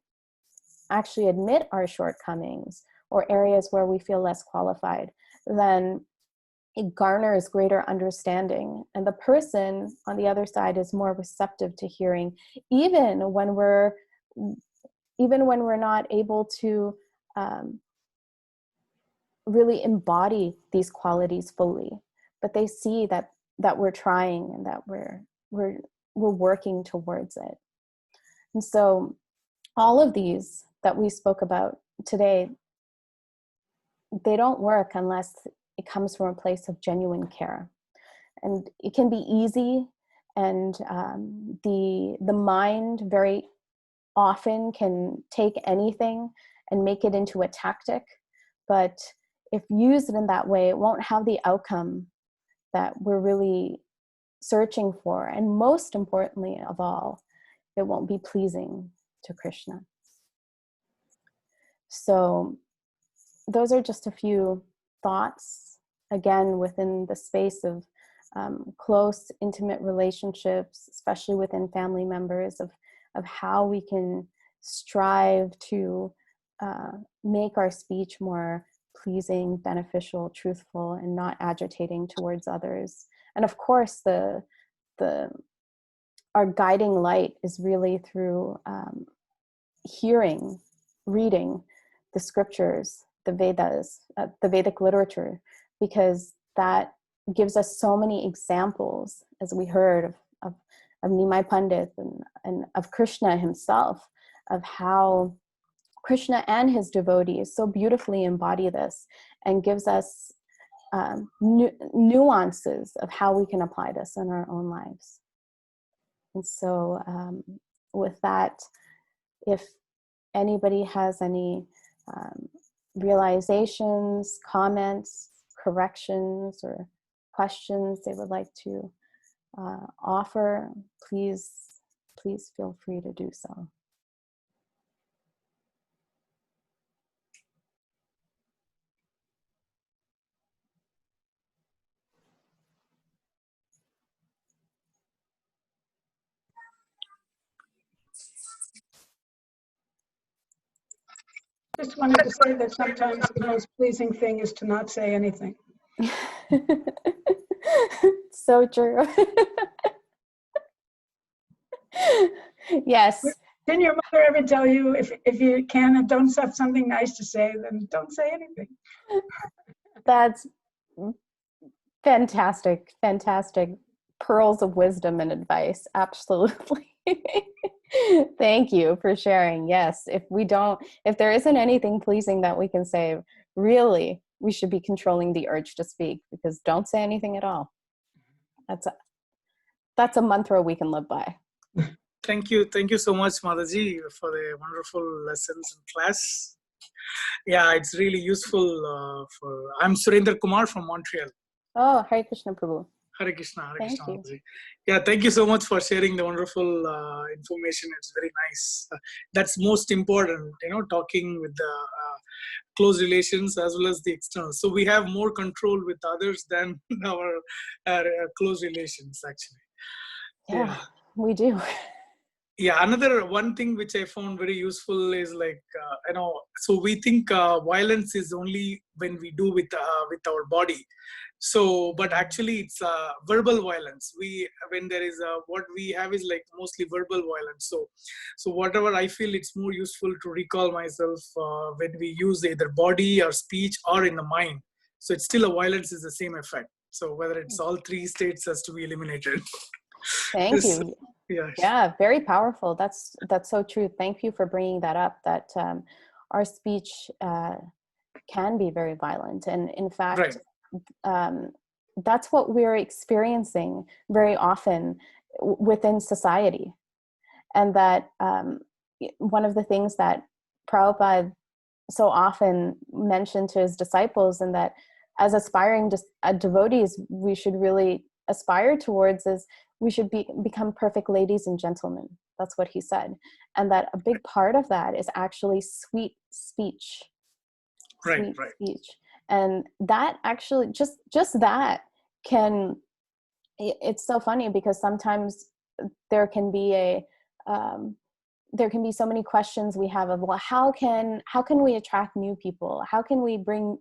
actually admit our shortcomings or areas where we feel less qualified, then it garners greater understanding. And the person on the other side is more receptive to hearing, even when we're not able to really embody these qualities fully, but they see that we're trying and that we're working towards it. And so all of these that we spoke about today, they don't work unless it comes from a place of genuine care. And it can be easy, and the mind very often can take anything and make it into a tactic. But if used in that way, it won't have the outcome that we're really searching for. And most importantly of all, it won't be pleasing to Krishna. So those are just a few thoughts, again, within the space of close, intimate relationships, especially within family members, of how we can strive to make our speech more pleasing, beneficial, truthful, and not agitating towards others. And of course, our guiding light is really through hearing, reading the scriptures, the Vedas, the Vedic literature, because that gives us so many examples, as we heard of Nimai Pandit and of Krishna himself, of how Krishna and his devotees so beautifully embody this, and gives us nuances of how we can apply this in our own lives. And so with that, if anybody has any realizations, comments, corrections, or questions they would like to offer, please feel free to do so. Just wanted to say that sometimes the most pleasing thing is to not say anything. So true. Yes. Didn't your mother ever tell you, if you can and don't have something nice to say, then don't say anything? That's fantastic, fantastic pearls of wisdom and advice. Absolutely. Thank you for sharing. Yes, if there isn't anything pleasing that we can say, really, we should be controlling the urge to speak, because don't say anything at all. That's a mantra we can live by. Thank you so much, Mataji, for the wonderful lessons in class. Yeah, it's really useful. I'm Surendra Kumar from Montreal. Oh, Hare Krishna Prabhu. Hare Krishna, Hare Thank Krishna. you. Mataji. Yeah, thank you so much for sharing the wonderful information. It's very nice. That's most important, talking with the close relations as well as the external. So we have more control with others than our close relations, actually. Yeah, we do. Yeah, another one thing which I found very useful is so we think violence is only when we do with our body. So, but actually it's verbal violence. When there is what we have is like mostly verbal violence. So whatever I feel, it's more useful to recall myself when we use either body or speech or in the mind. So it's still a violence is the same effect. So whether it's all three states has to be eliminated. Thank you. Yeah, very powerful. That's so true. Thank you for bringing that up, that our speech can be very violent. And in fact, that's what we're experiencing very often within society. And that one of the things that Prabhupada so often mentioned to his disciples, and that as aspiring devotees, we should really aspire towards, is we should become perfect ladies and gentlemen. That's what he said. And that a big part of that is actually sweet speech. Sweet speech. And that actually, just that can it's so funny because sometimes there can be there can be so many questions we have of, well, how can we attract new people? How can we bring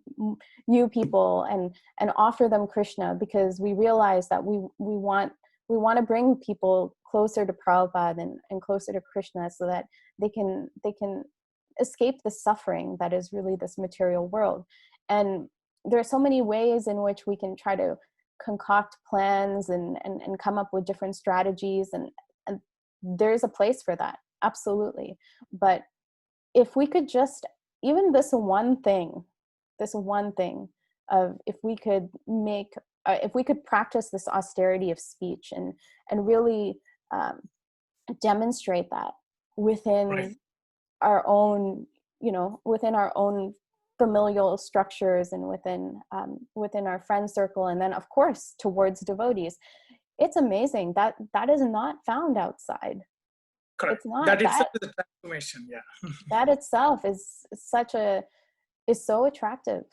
new people and offer them Krishna? Because we realize that we want to bring people closer to Prabhupada and closer to Krishna, so that they can escape the suffering that is really this material world. And there are so many ways in which we can try to concoct plans and come up with different strategies, and there's a place for that, absolutely. But if we could just, even this one thing of, if we could practice this austerity of speech and really demonstrate that within our own, within our own familial structures and within our friend circle, and then of course towards devotees, it's amazing that is not found outside. Correct. It's not. That itself is a transformation. Yeah. That itself is so attractive.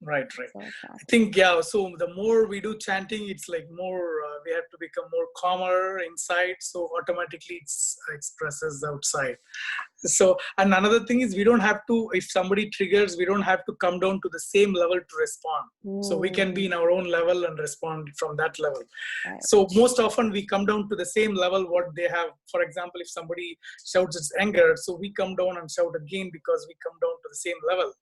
Right. So attractive. I think, yeah, so the more we do chanting, it's like more, we have to become more calmer inside, so automatically it expresses outside. So, and another thing is, we don't have to, if somebody triggers, we don't have to come down to the same level to respond. So we can be in our own level and respond from that level. Right. So most often we come down to the same level what they have. For example, if somebody shouts its anger, so we come down and shout again because we come down to the same level.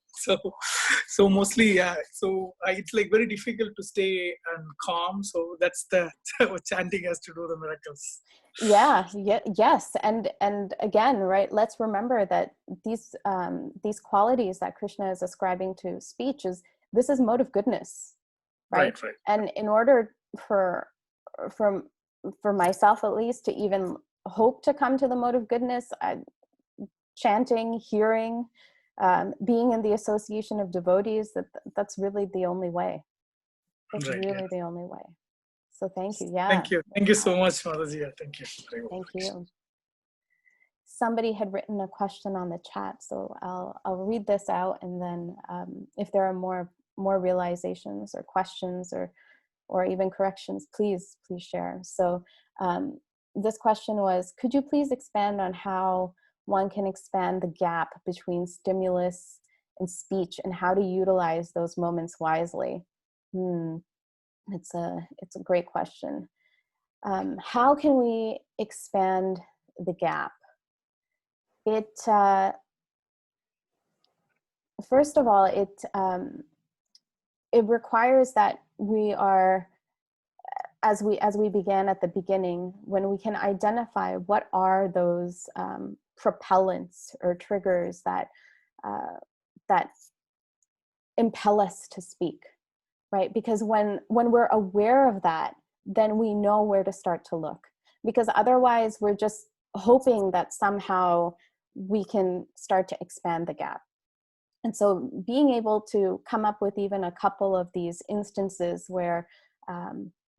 So mostly, yeah. So it's like very difficult to stay and calm. So that's the chanting has to do the miracles. Yes, and again, right, let's remember that these qualities that Krishna is ascribing to speech this is mode of goodness, right? And in order for myself at least to even hope to come to the mode of goodness, chanting, hearing, being in the association of devotees, that's really the only way. That's the only way. So thank you. Yeah. Thank you so much, Mataji. Thank you. Thank you. Somebody had written a question on the chat, so I'll read this out, and then if there are more realizations or questions or even corrections, please share. So this question was, could you please expand on how one can expand the gap between stimulus and speech, and how to utilize those moments wisely? It's a great question. How can we expand the gap? First of all, it requires that we are, as we began at the beginning, when we can identify what are those propellants or triggers that impel us to speak, right? Because when we're aware of that, then we know where to start to look. Because otherwise, we're just hoping that somehow we can start to expand the gap. And so being able to come up with even a couple of these instances where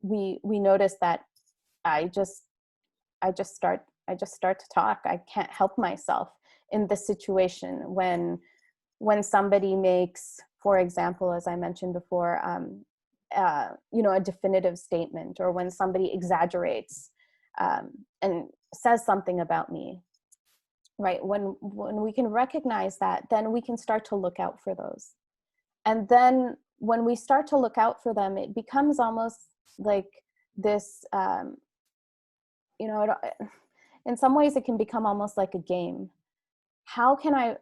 we notice that I just start to talk. I can't help myself in this situation when somebody makes, for example, as I mentioned before, a definitive statement, or when somebody exaggerates and says something about me, right? When we can recognize that, then we can start to look out for those. And then when we start to look out for them, it becomes almost like this, in some ways it can become almost like a game. How can I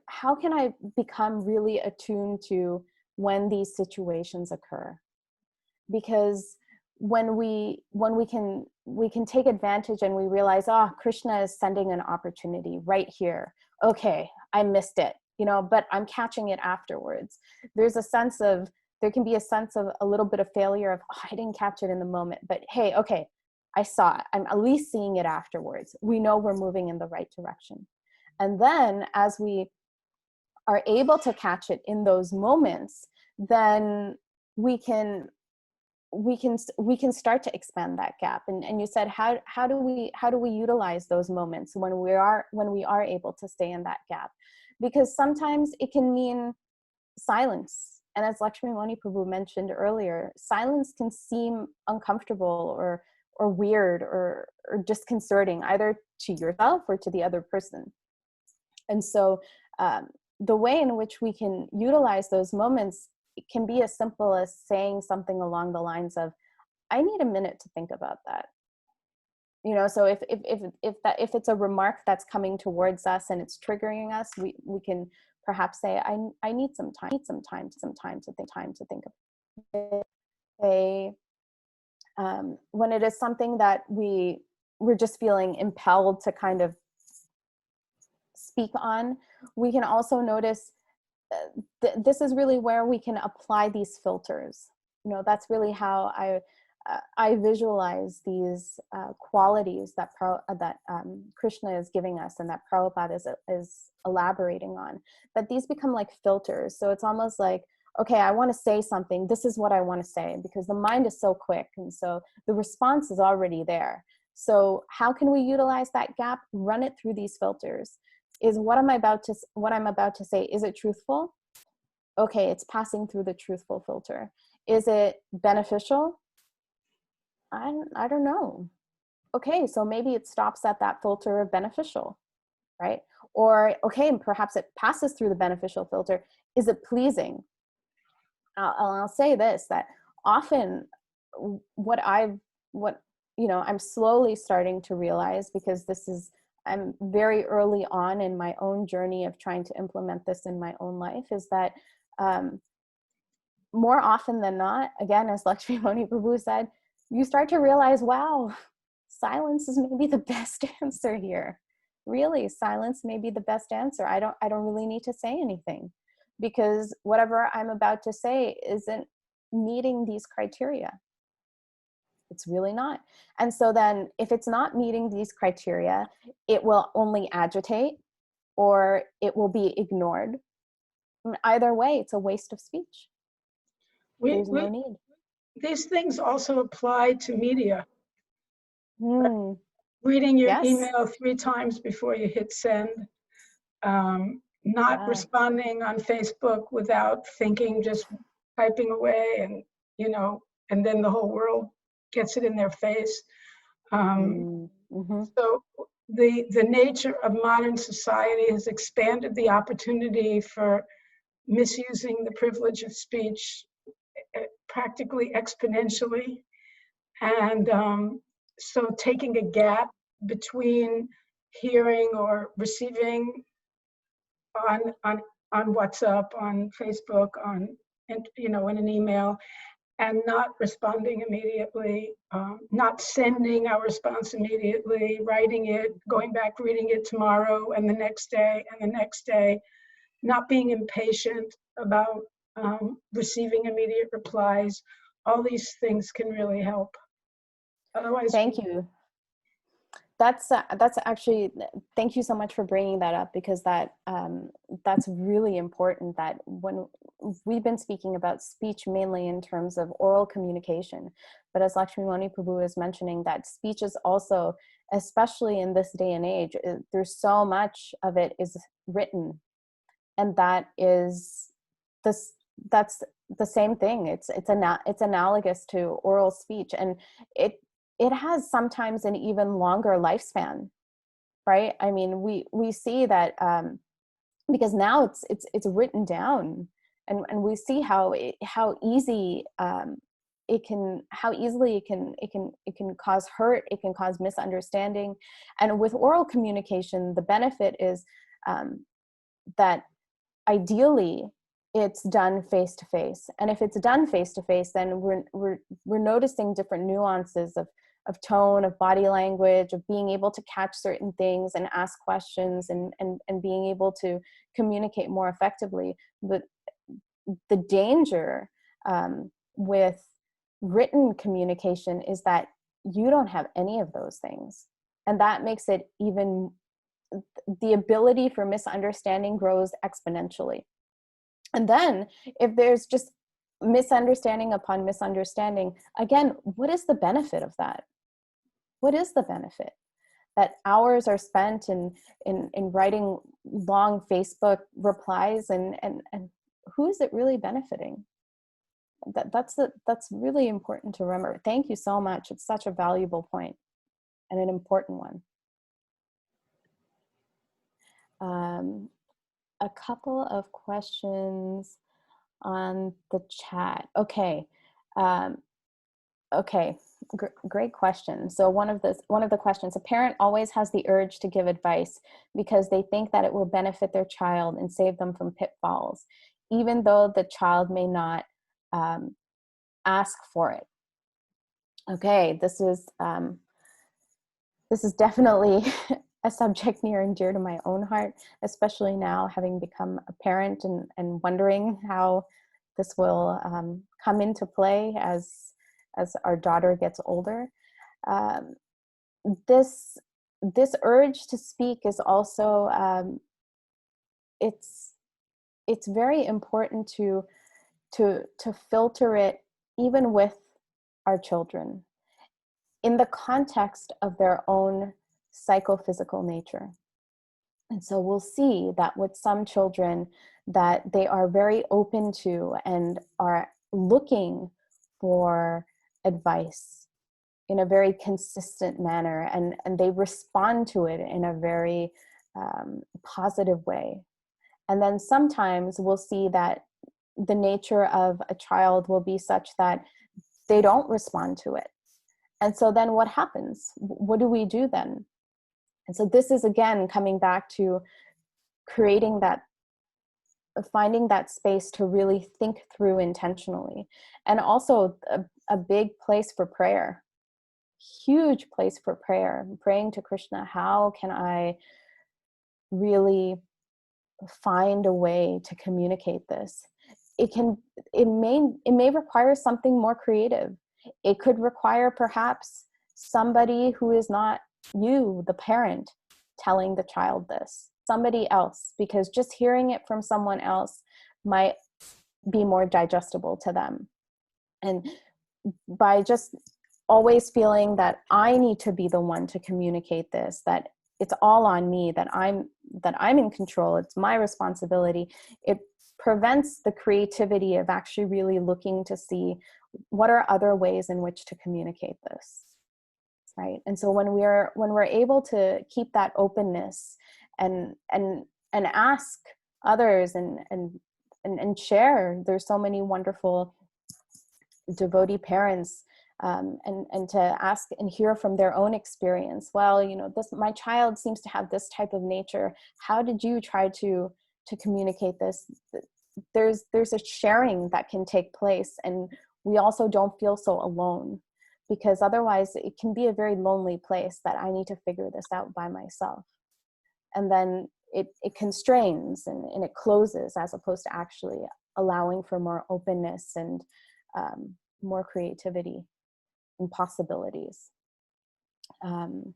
become really attuned to when these situations occur? Because when we can take advantage and we realize, Krishna is sending an opportunity right here. Okay, I missed it, but I'm catching it afterwards. There can be a sense of a little bit of failure of, I didn't catch it in the moment, but hey, okay, I saw it. I'm at least seeing it afterwards. We know we're moving in the right direction. And then as we are able to catch it in those moments, then we can start to expand that gap. And you said, how do we utilize those moments when we are able to stay in that gap? Because sometimes it can mean silence. And as Lakshmimani Prabhu mentioned earlier, silence can seem uncomfortable or weird or disconcerting, either to yourself or to the other person. And so the way in which we can utilize those moments, it can be as simple as saying something along the lines of, I need a minute to think about that. You know, so if it's a remark that's coming towards us and it's triggering us, we can perhaps say, I need some time to think about it. When it is something that we're just feeling impelled to kind of speak on, we can also notice this is really where we can apply these filters. You know, that's really how I visualize these qualities that Krishna is giving us and that Prabhupada is elaborating on, that these become like filters. So it's almost like, okay, I want to say something. This is what I want to say, because the mind is so quick. And so the response is already there. So how can we utilize that gap? Run it through these filters. Is what I'm about to say, is it truthful? Okay, it's passing through the truthful filter. Is it beneficial? I don't know. Okay, so maybe it stops at that filter of beneficial, right? Or, okay, perhaps it passes through the beneficial filter. Is it pleasing? I'll say this, that often what I'm slowly starting to realize, because I'm very early on in my own journey of trying to implement this in my own life, is that more often than not, again, as Lakshmimani Prabhu said, you start to realize, wow, silence is maybe the best answer here. Really, silence may be the best answer. I don't really need to say anything, because whatever I'm about to say isn't meeting these criteria. It's really not. And so then if it's not meeting these criteria, it will only agitate or it will be ignored. Either way, it's a waste of speech. There's no need. These things also apply to media. Mm. Reading your Yes. email 3 times before you hit send, not responding on Facebook without thinking, just typing away, and and then the whole world gets it in their face. So the nature of modern society has expanded the opportunity for misusing the privilege of speech practically exponentially. And so taking a gap between hearing or receiving on WhatsApp, on Facebook, in an email, and not responding immediately, not sending our response immediately, writing it, going back, reading it tomorrow, and the next day, and the next day, not being impatient about receiving immediate replies. All these things can really help. Otherwise, thank you. That's actually, thank you so much for bringing that up, because that's really important, that when we've been speaking about speech mainly in terms of oral communication, but as Lakshmimani Prabhu is mentioning, that speech is also, especially in this day and age, there's so much of it is written, and that's the same thing. It's analogous to oral speech, and it has sometimes an even longer lifespan, right? I mean, we see that because now it's written down, and we see how easily it can cause hurt, it can cause misunderstanding. And with oral communication, the benefit is that ideally it's done face to face. And if it's done face to face, then we're noticing different nuances of tone, of body language, of being able to catch certain things and ask questions, and being able to communicate more effectively. But the danger with written communication is that you don't have any of those things. And that makes it even, the ability for misunderstanding grows exponentially. And then if there's just misunderstanding upon misunderstanding, again, what is the benefit of that? What is the benefit? That hours are spent in writing long Facebook replies, and who is it really benefiting? That's really important to remember. Thank you so much. It's such a valuable point and an important one. A couple of questions on the chat. Okay. Okay, great question. So one of the questions, a parent always has the urge to give advice because they think that it will benefit their child and save them from pitfalls, even though the child may not ask for it. Okay, this is definitely a subject near and dear to my own heart, especially now having become a parent and wondering how this will come into play as our daughter gets older. This urge to speak is also it's very important to filter it even with our children in the context of their own psychophysical nature. And so we'll see that with some children that they are very open to and are looking for advice in a very consistent manner, and they respond to it in a very positive way. And then sometimes we'll see that the nature of a child will be such that they don't respond to it. And so then what happens? What do we do then? And so this is again coming back to creating that, finding that space to really think through intentionally. And also a big place for prayer, huge place for prayer, praying to Krishna, how can I really find a way to communicate this? It may require something more creative. It could require perhaps somebody who is not you, the parent, telling the child this, somebody else, because just hearing it from someone else might be more digestible to them. And by just always feeling that I need to be the one to communicate this, that it's all on me, that I'm in control, it's my responsibility, it prevents the creativity of actually really looking to see what are other ways in which to communicate this, right? And so when we're able to keep that openness and ask others and share, there's so many wonderful devotee parents, and to ask and hear from their own experience. Well, my child seems to have this type of nature. How did you try to communicate this? There's a sharing that can take place, and we also don't feel so alone, because otherwise it can be a very lonely place that I need to figure this out by myself. And then it constrains and it closes, as opposed to actually allowing for more openness and more creativity and possibilities. And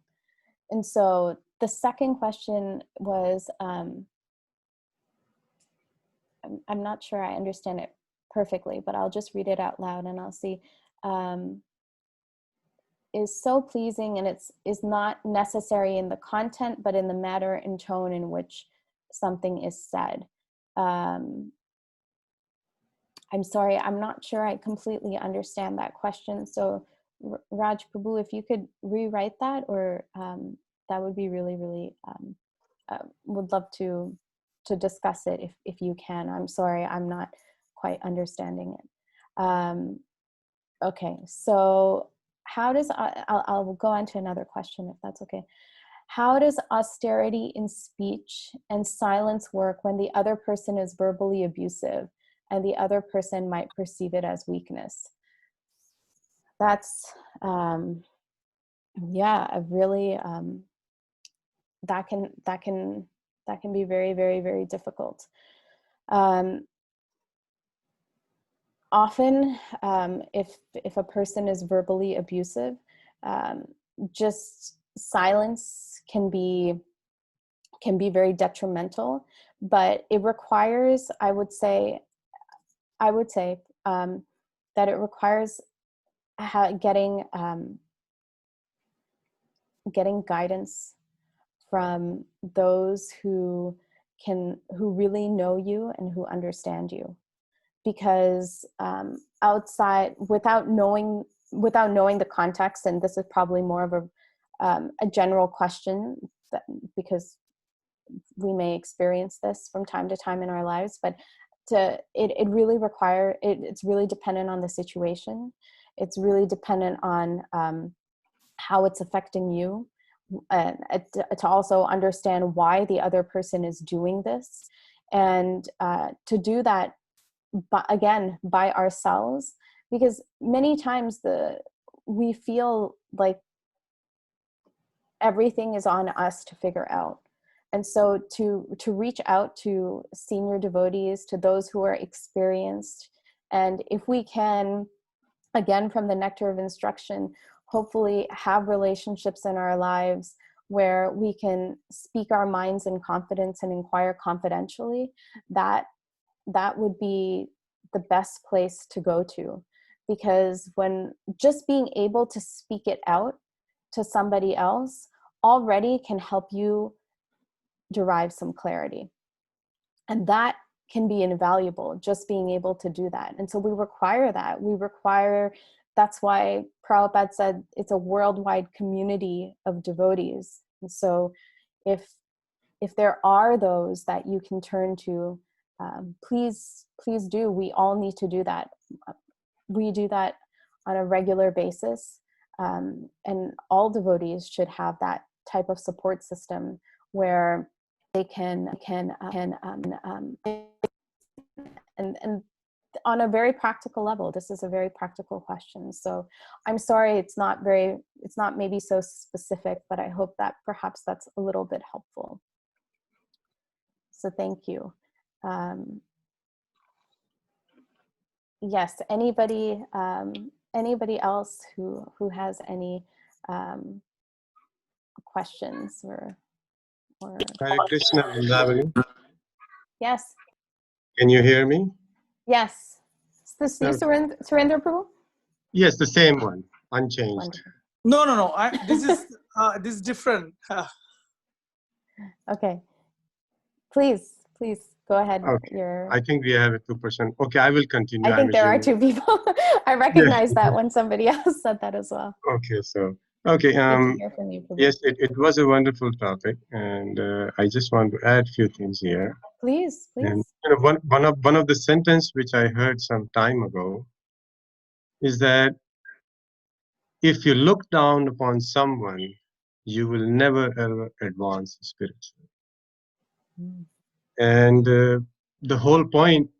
so the second question was, I'm not sure I understand it perfectly, but I'll just read it out loud and I'll see. Is so pleasing, and is not necessary in the content, but in the matter and tone in which something is said. I'm sorry, I'm not sure I completely understand that question. So Raj Prabhu, if you could rewrite that, or that would be really, really, would love to discuss it if you can. I'm sorry, I'm not quite understanding it. Okay, so how does, I'll go on to another question if that's okay. How does austerity in speech and silence work when the other person is verbally abusive and the other person might perceive it as weakness? That's, yeah, a really, that can be very, very, very difficult. Often, if a person is verbally abusive, just silence can be very detrimental. But it requires, I would say that it requires getting guidance from those who really know you and who understand you. because outside, without knowing the context, and this is probably more of a general question, because we may experience this from time to time in our lives, but it really it's really dependent on the situation. It's really dependent on how it's affecting you, to also understand why the other person is doing this, and to do that, again, by ourselves, because many times we feel like everything is on us to figure out. And so to reach out to senior devotees, to those who are experienced, and if we can, again, from the nectar of instruction, hopefully have relationships in our lives where we can speak our minds in confidence and inquire confidentially, that would be the best place to go to. Because when just being able to speak it out to somebody else already can help you derive some clarity. And that can be invaluable, just being able to do that. And so we require that. That's why Prabhupada said it's a worldwide community of devotees. And so if there are those that you can turn to, please do. We all need to do that. We do that on a regular basis. And all devotees should have that type of support system where they can and on a very practical level. This is a very practical question. So I'm sorry it's not maybe so specific, but I hope that perhaps that's a little bit helpful. So thank you. Yes, anybody else who has any questions or Hare Krishna, Vrindavan. Yes. Can you hear me? Yes. Is this you, Surendra Prabhu? Yes, the same one, unchanged. Wonderful. No. This is different. Okay. Please go ahead. Okay. I think we have a 2%. Okay, I will continue. I think there are two people. I recognize that when somebody else said that as well. Okay, so okay. Good to hear from you, Prabhu. Yes, it was a wonderful topic, and I just want to add a few things here. Please. And one of the sentence which I heard some time ago is that if you look down upon someone, you will never ever advance spiritually. And the whole point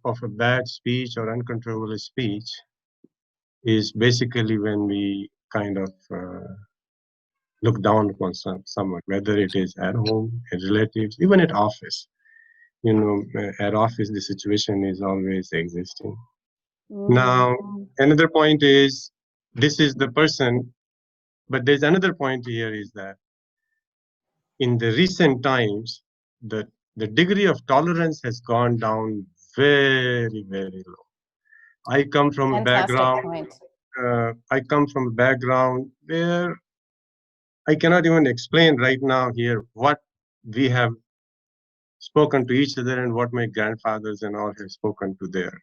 of a bad speech or uncontrollable speech is basically when we kind of look down upon someone, whether it is at home, at relatives, even at office. You know, at office, the situation is always existing. Now, another point is, this is the person, but there's another point here is that in the recent times, the degree of tolerance has gone down very, very low. I come from a background. I come from a background where I cannot even explain right now here what we have spoken to each other and what my grandfathers and all have spoken to there,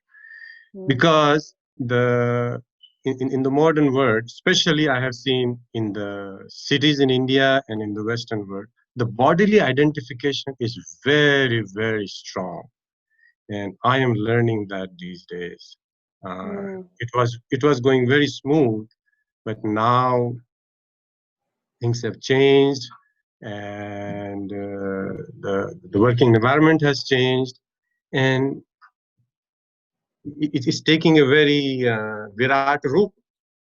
because in the modern world, especially I have seen in the cities in India and in the Western world, the bodily identification is very, very strong, and I am learning that these days. It was going very smooth, but now things have changed, and the working environment has changed, and it is taking a very Virat Roop.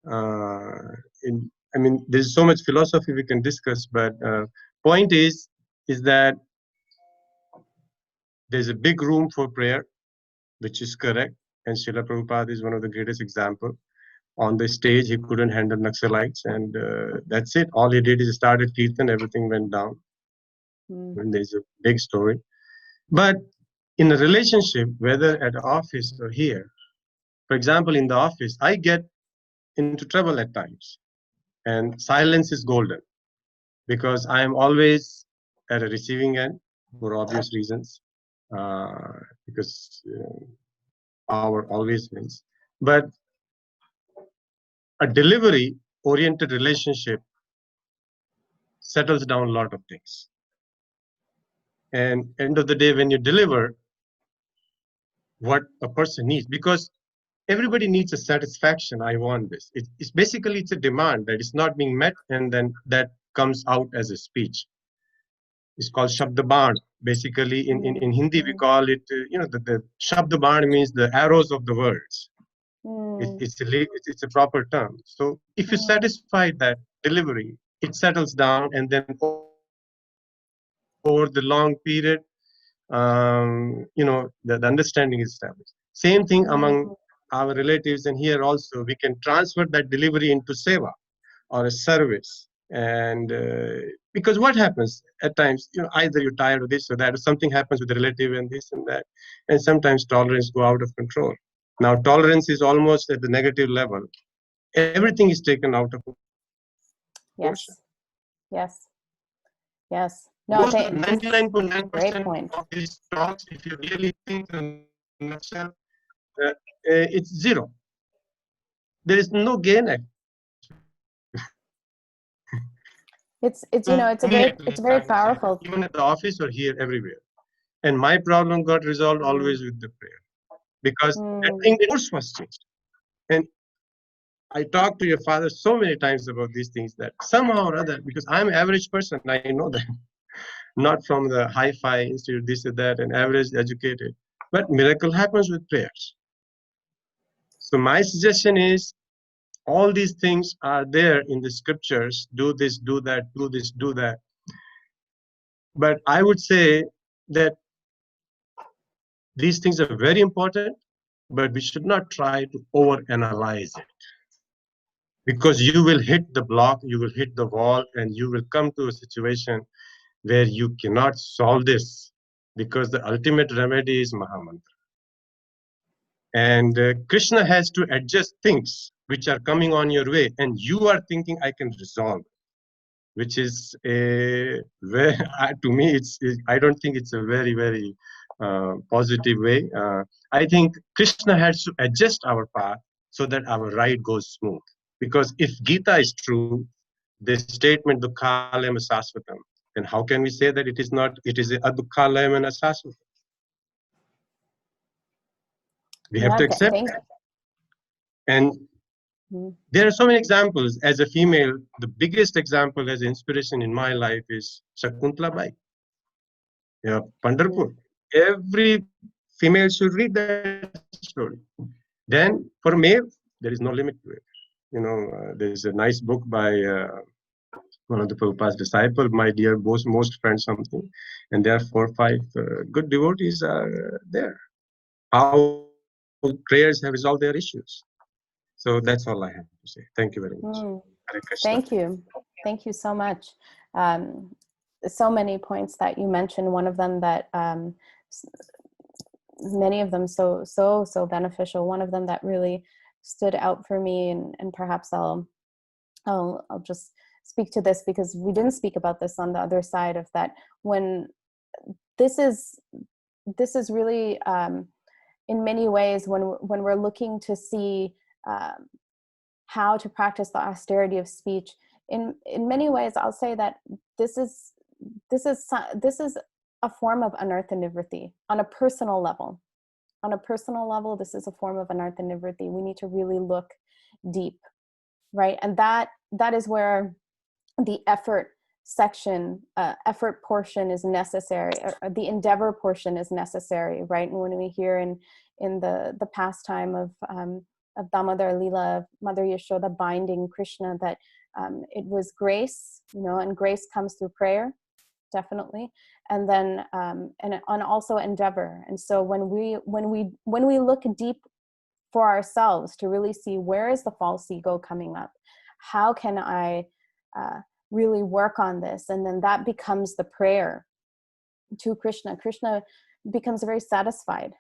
I mean, there's so much philosophy we can discuss, but point is that there's a big room for prayer, which is correct, and Srila Prabhupada is one of the greatest examples. On the stage, he couldn't handle Naxalites, and that's it. All he did is started Kirtan, everything went down. And there's a big story. But in a relationship, whether at office or here, for example, in the office, I get into trouble at times, and silence is golden, because I am always at a receiving end for obvious reasons, because power always wins. But a delivery-oriented relationship settles down a lot of things. And end of the day, when you deliver what a person needs, because everybody needs a satisfaction. I want this. It's basically, it's a demand that is not being met, and then that comes out as a speech. It's called Shabdaban. Basically, in Hindi, we call it, the Shabdaban means the arrows of the words. It's a proper term. So if you satisfy that delivery, it settles down, and then over the long period, the understanding is established. Same thing among our relatives, and here also we can transfer that delivery into seva or a service. And because what happens at times, either you're tired of this or that, or something happens with the relative and this and that, and sometimes tolerance go out of control. Now tolerance is almost at the negative level. Everything is taken out of proportion. Yes. No, most 99.9% great point. of these talks, if you really think in a nutshell, it's zero. There is no gain. It's a very powerful. Even at the office or here, everywhere. And my problem got resolved always with the prayer, because that thing, the course was changed. And I talked to your father so many times about these things that somehow or other, because I'm an average person, I know that. Not from the hi-fi institute, this or that, and average educated. But miracle happens with prayers. So my suggestion is, all these things are there in the scriptures. Do this, do that, do this, do that. But I would say that these things are very important, but we should not try to overanalyze it. Because you will hit the block, you will hit the wall, and you will come to a situation where you cannot solve this, because the ultimate remedy is Mahamantra. And Krishna has to adjust things which are coming on your way, and you are thinking, I can resolve, which is to me, I don't think it's a very, very positive way. I think Krishna has to adjust our path so that our ride goes smooth. Because if Gita is true, the statement Dukhalayam Sasvatam, then how can we say that it is not? It is a Dukhalayam and a Sasvatam. We have to accept that. And there are so many examples. As a female, the biggest example as inspiration in my life is Shakuntala Bai. Pandharpur. Every female should read that story. Then for male, there is no limit to it. There's a nice book by one of the Prabhupada's disciples, my dear most friend something, and there are 4 or 5 good devotees are there. How prayers have resolved their issues. So that's all I have to say. Thank you very much. Thank you. Thank you so much. So many points that you mentioned. One of them that many of them so beneficial. One of them that really stood out for me, and perhaps I'll just speak to this, because we didn't speak about this on the other side of that. When this is really in many ways, when we're looking to see how to practice the austerity of speech, in many ways, I'll say that this is a form of anartha nivritti on a personal level. On a personal level, this is a form of anartha nivritti. We need to really look deep, right? And that is where the effort section, effort portion is necessary, or the endeavor portion is necessary, right? And when we hear in the pastime of Damodar Leela, Mother Yashoda binding Krishna, that it was grace, and grace comes through prayer, definitely, and then and also endeavor. And so when we look deep for ourselves to really see, where is the false ego coming up, how can I really work on this, and then that becomes the prayer to Krishna. Krishna becomes very satisfied.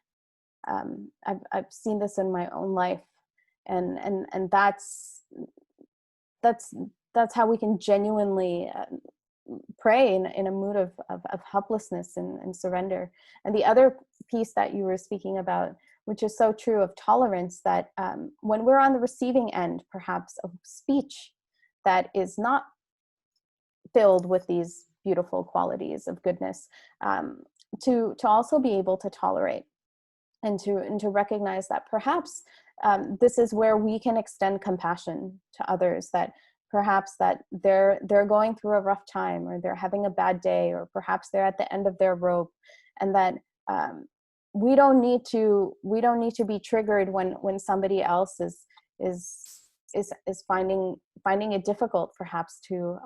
I've seen this in my own life, and that's how we can genuinely pray in a mood of helplessness and surrender. And the other piece that you were speaking about which is so true of tolerance, that when we're on the receiving end, perhaps, of speech that is not filled with these beautiful qualities of goodness, to also be able to tolerate and to recognize that perhaps this is where we can extend compassion to others, that perhaps that they're going through a rough time, or they're having a bad day, or perhaps they're at the end of their rope, and that we don't need to be triggered when somebody else is finding it difficult, perhaps, to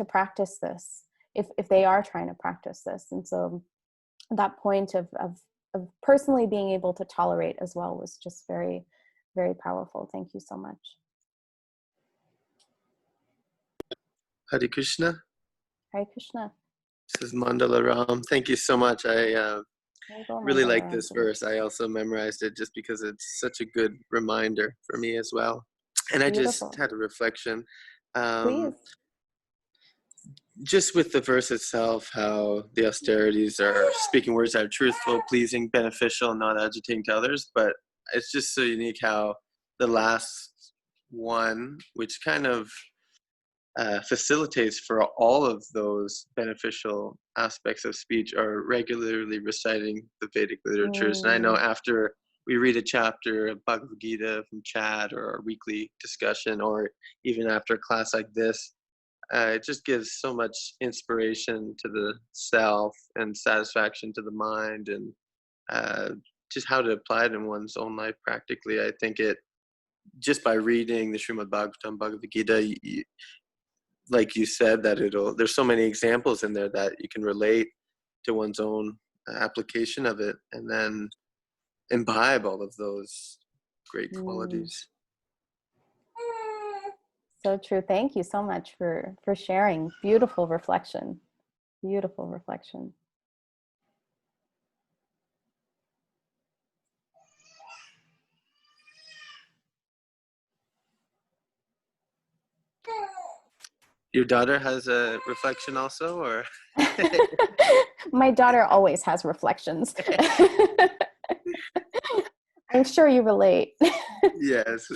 practice this, if they are trying to practice this. And so that point of personally being able to tolerate as well was just very, very powerful. Thank you so much. Hare Krishna. Hare Krishna. This is Mandala Ram. Thank you so much. I really like this verse. I also memorized it just because it's such a good reminder for me as well. And I just had a reflection. Please. Just with the verse itself, how the austerities are speaking words that are truthful, pleasing, beneficial, and not agitating to others. But it's just so unique how the last one, which kind of facilitates for all of those beneficial aspects of speech, are regularly reciting the Vedic literatures. And I know after we read a chapter of Bhagavad Gita from Chad, or our weekly discussion, or even after a class like this, it just gives so much inspiration to the self and satisfaction to the mind, and just how to apply it in one's own life practically. I think it, just by reading the Srimad Bhagavatam, Bhagavad Gita, like you said, that there's so many examples in there that you can relate to one's own application of it, and then imbibe all of those great qualities. So true. Thank you so much for sharing. Beautiful reflection. Beautiful reflection. Your daughter has a reflection also, or? My daughter always has reflections. I'm sure you relate. Yes.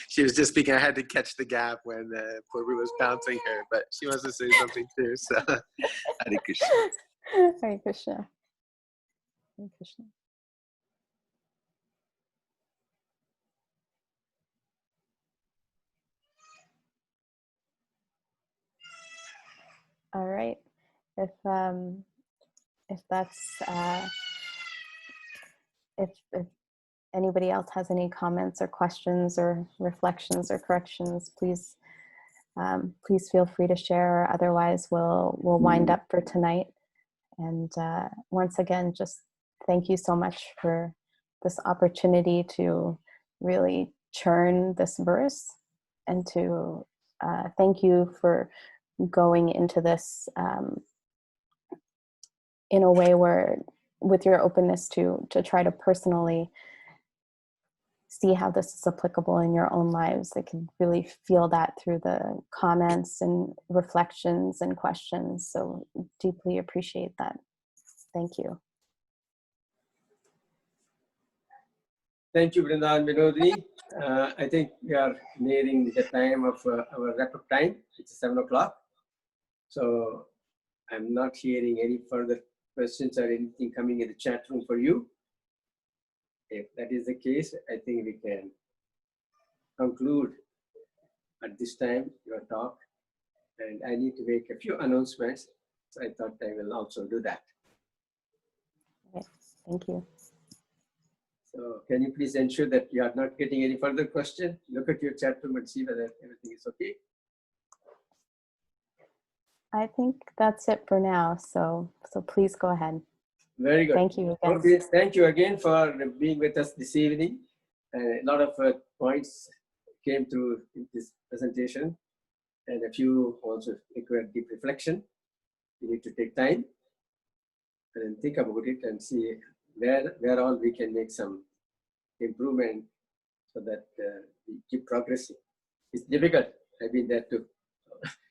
She was just speaking. I had to catch the gap when Purvi was bouncing her, but she wants to say something too. So, Hare Krishna. Hare Krishna. Hare Krishna. All right. If that's if anybody else has any comments or questions or reflections or corrections, please feel free to share. Otherwise, we'll wind up for tonight. And once again, just thank you so much for this opportunity to really churn this verse, and to thank you for going into this in a way where, with your openness to try to personally see how this is applicable in your own lives. I can really feel that through the comments and reflections and questions. So deeply appreciate that. Thank you. Thank you, Vrindavan Vinodini. I think we are nearing the time of our wrap-up time. It's 7 o'clock. So I'm not hearing any further questions or anything coming in the chat room for you. If that is the case, I think we can conclude at this time your talk. And I need to make a few announcements. So I thought I will also do that. Okay, thank you. So can you please ensure that you are not getting any further question? Look at your chat room and see whether everything is okay. I think that's it for now. So please go ahead. Very good. Thank you again. Okay, thank you again for being with us this evening. A lot of points came through in this presentation, and a few also require deep reflection. You need to take time and think about it and see where all we can make some improvement, so that we keep progressing. It's difficult. I've been there too.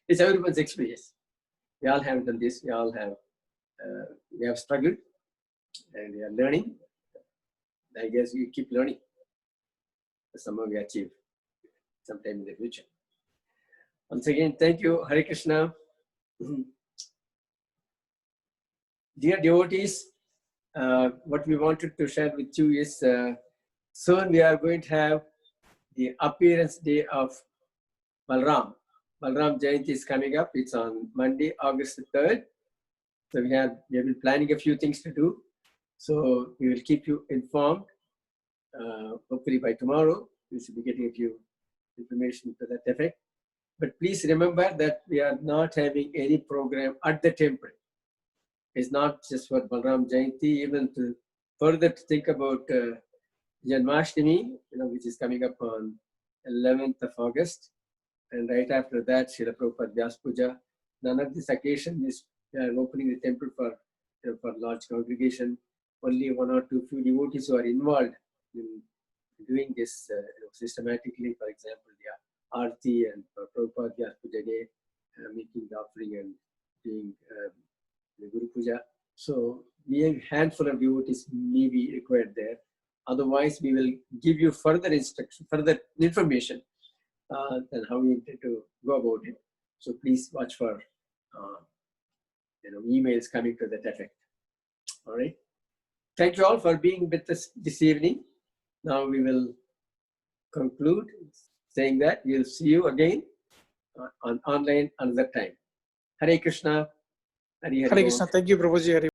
It's everyone's experience. We all have done this. We all have we have struggled, and we are learning. I guess we keep learning. Somehow we achieve sometime in the future. Once again, thank you, Hare Krishna. Dear devotees, what we wanted to share with you is soon we are going to have the appearance day of Balram. Balram Jayanti is coming up. It's on Monday, August 3rd. So we have been planning a few things to do. So we will keep you informed. Hopefully by tomorrow, we should be getting a few information to that effect. But please remember that we are not having any program at the temple. It's not just for Balram Jayanti, even to further to think about Janmashtami, which is coming up on 11th of August. And right after that, Srila Prabhupada Vyas Puja. None of this occasion is opening the temple for large congregation. Only one or two few devotees who are involved in doing this systematically. For example, the Aarti and Prabhupada Vyas Puja Day, making the offering and doing the Guru Puja. So a handful of devotees may be required there. Otherwise, we will give you further instruction, further information on how we intend to go about it. So please watch for emails coming to that effect. All right. Thank you all for being with us this evening. Now we will conclude saying that we'll see you again on online another time. Hare Krishna. Hare Hare Krishna. Thank you, Prabhuji.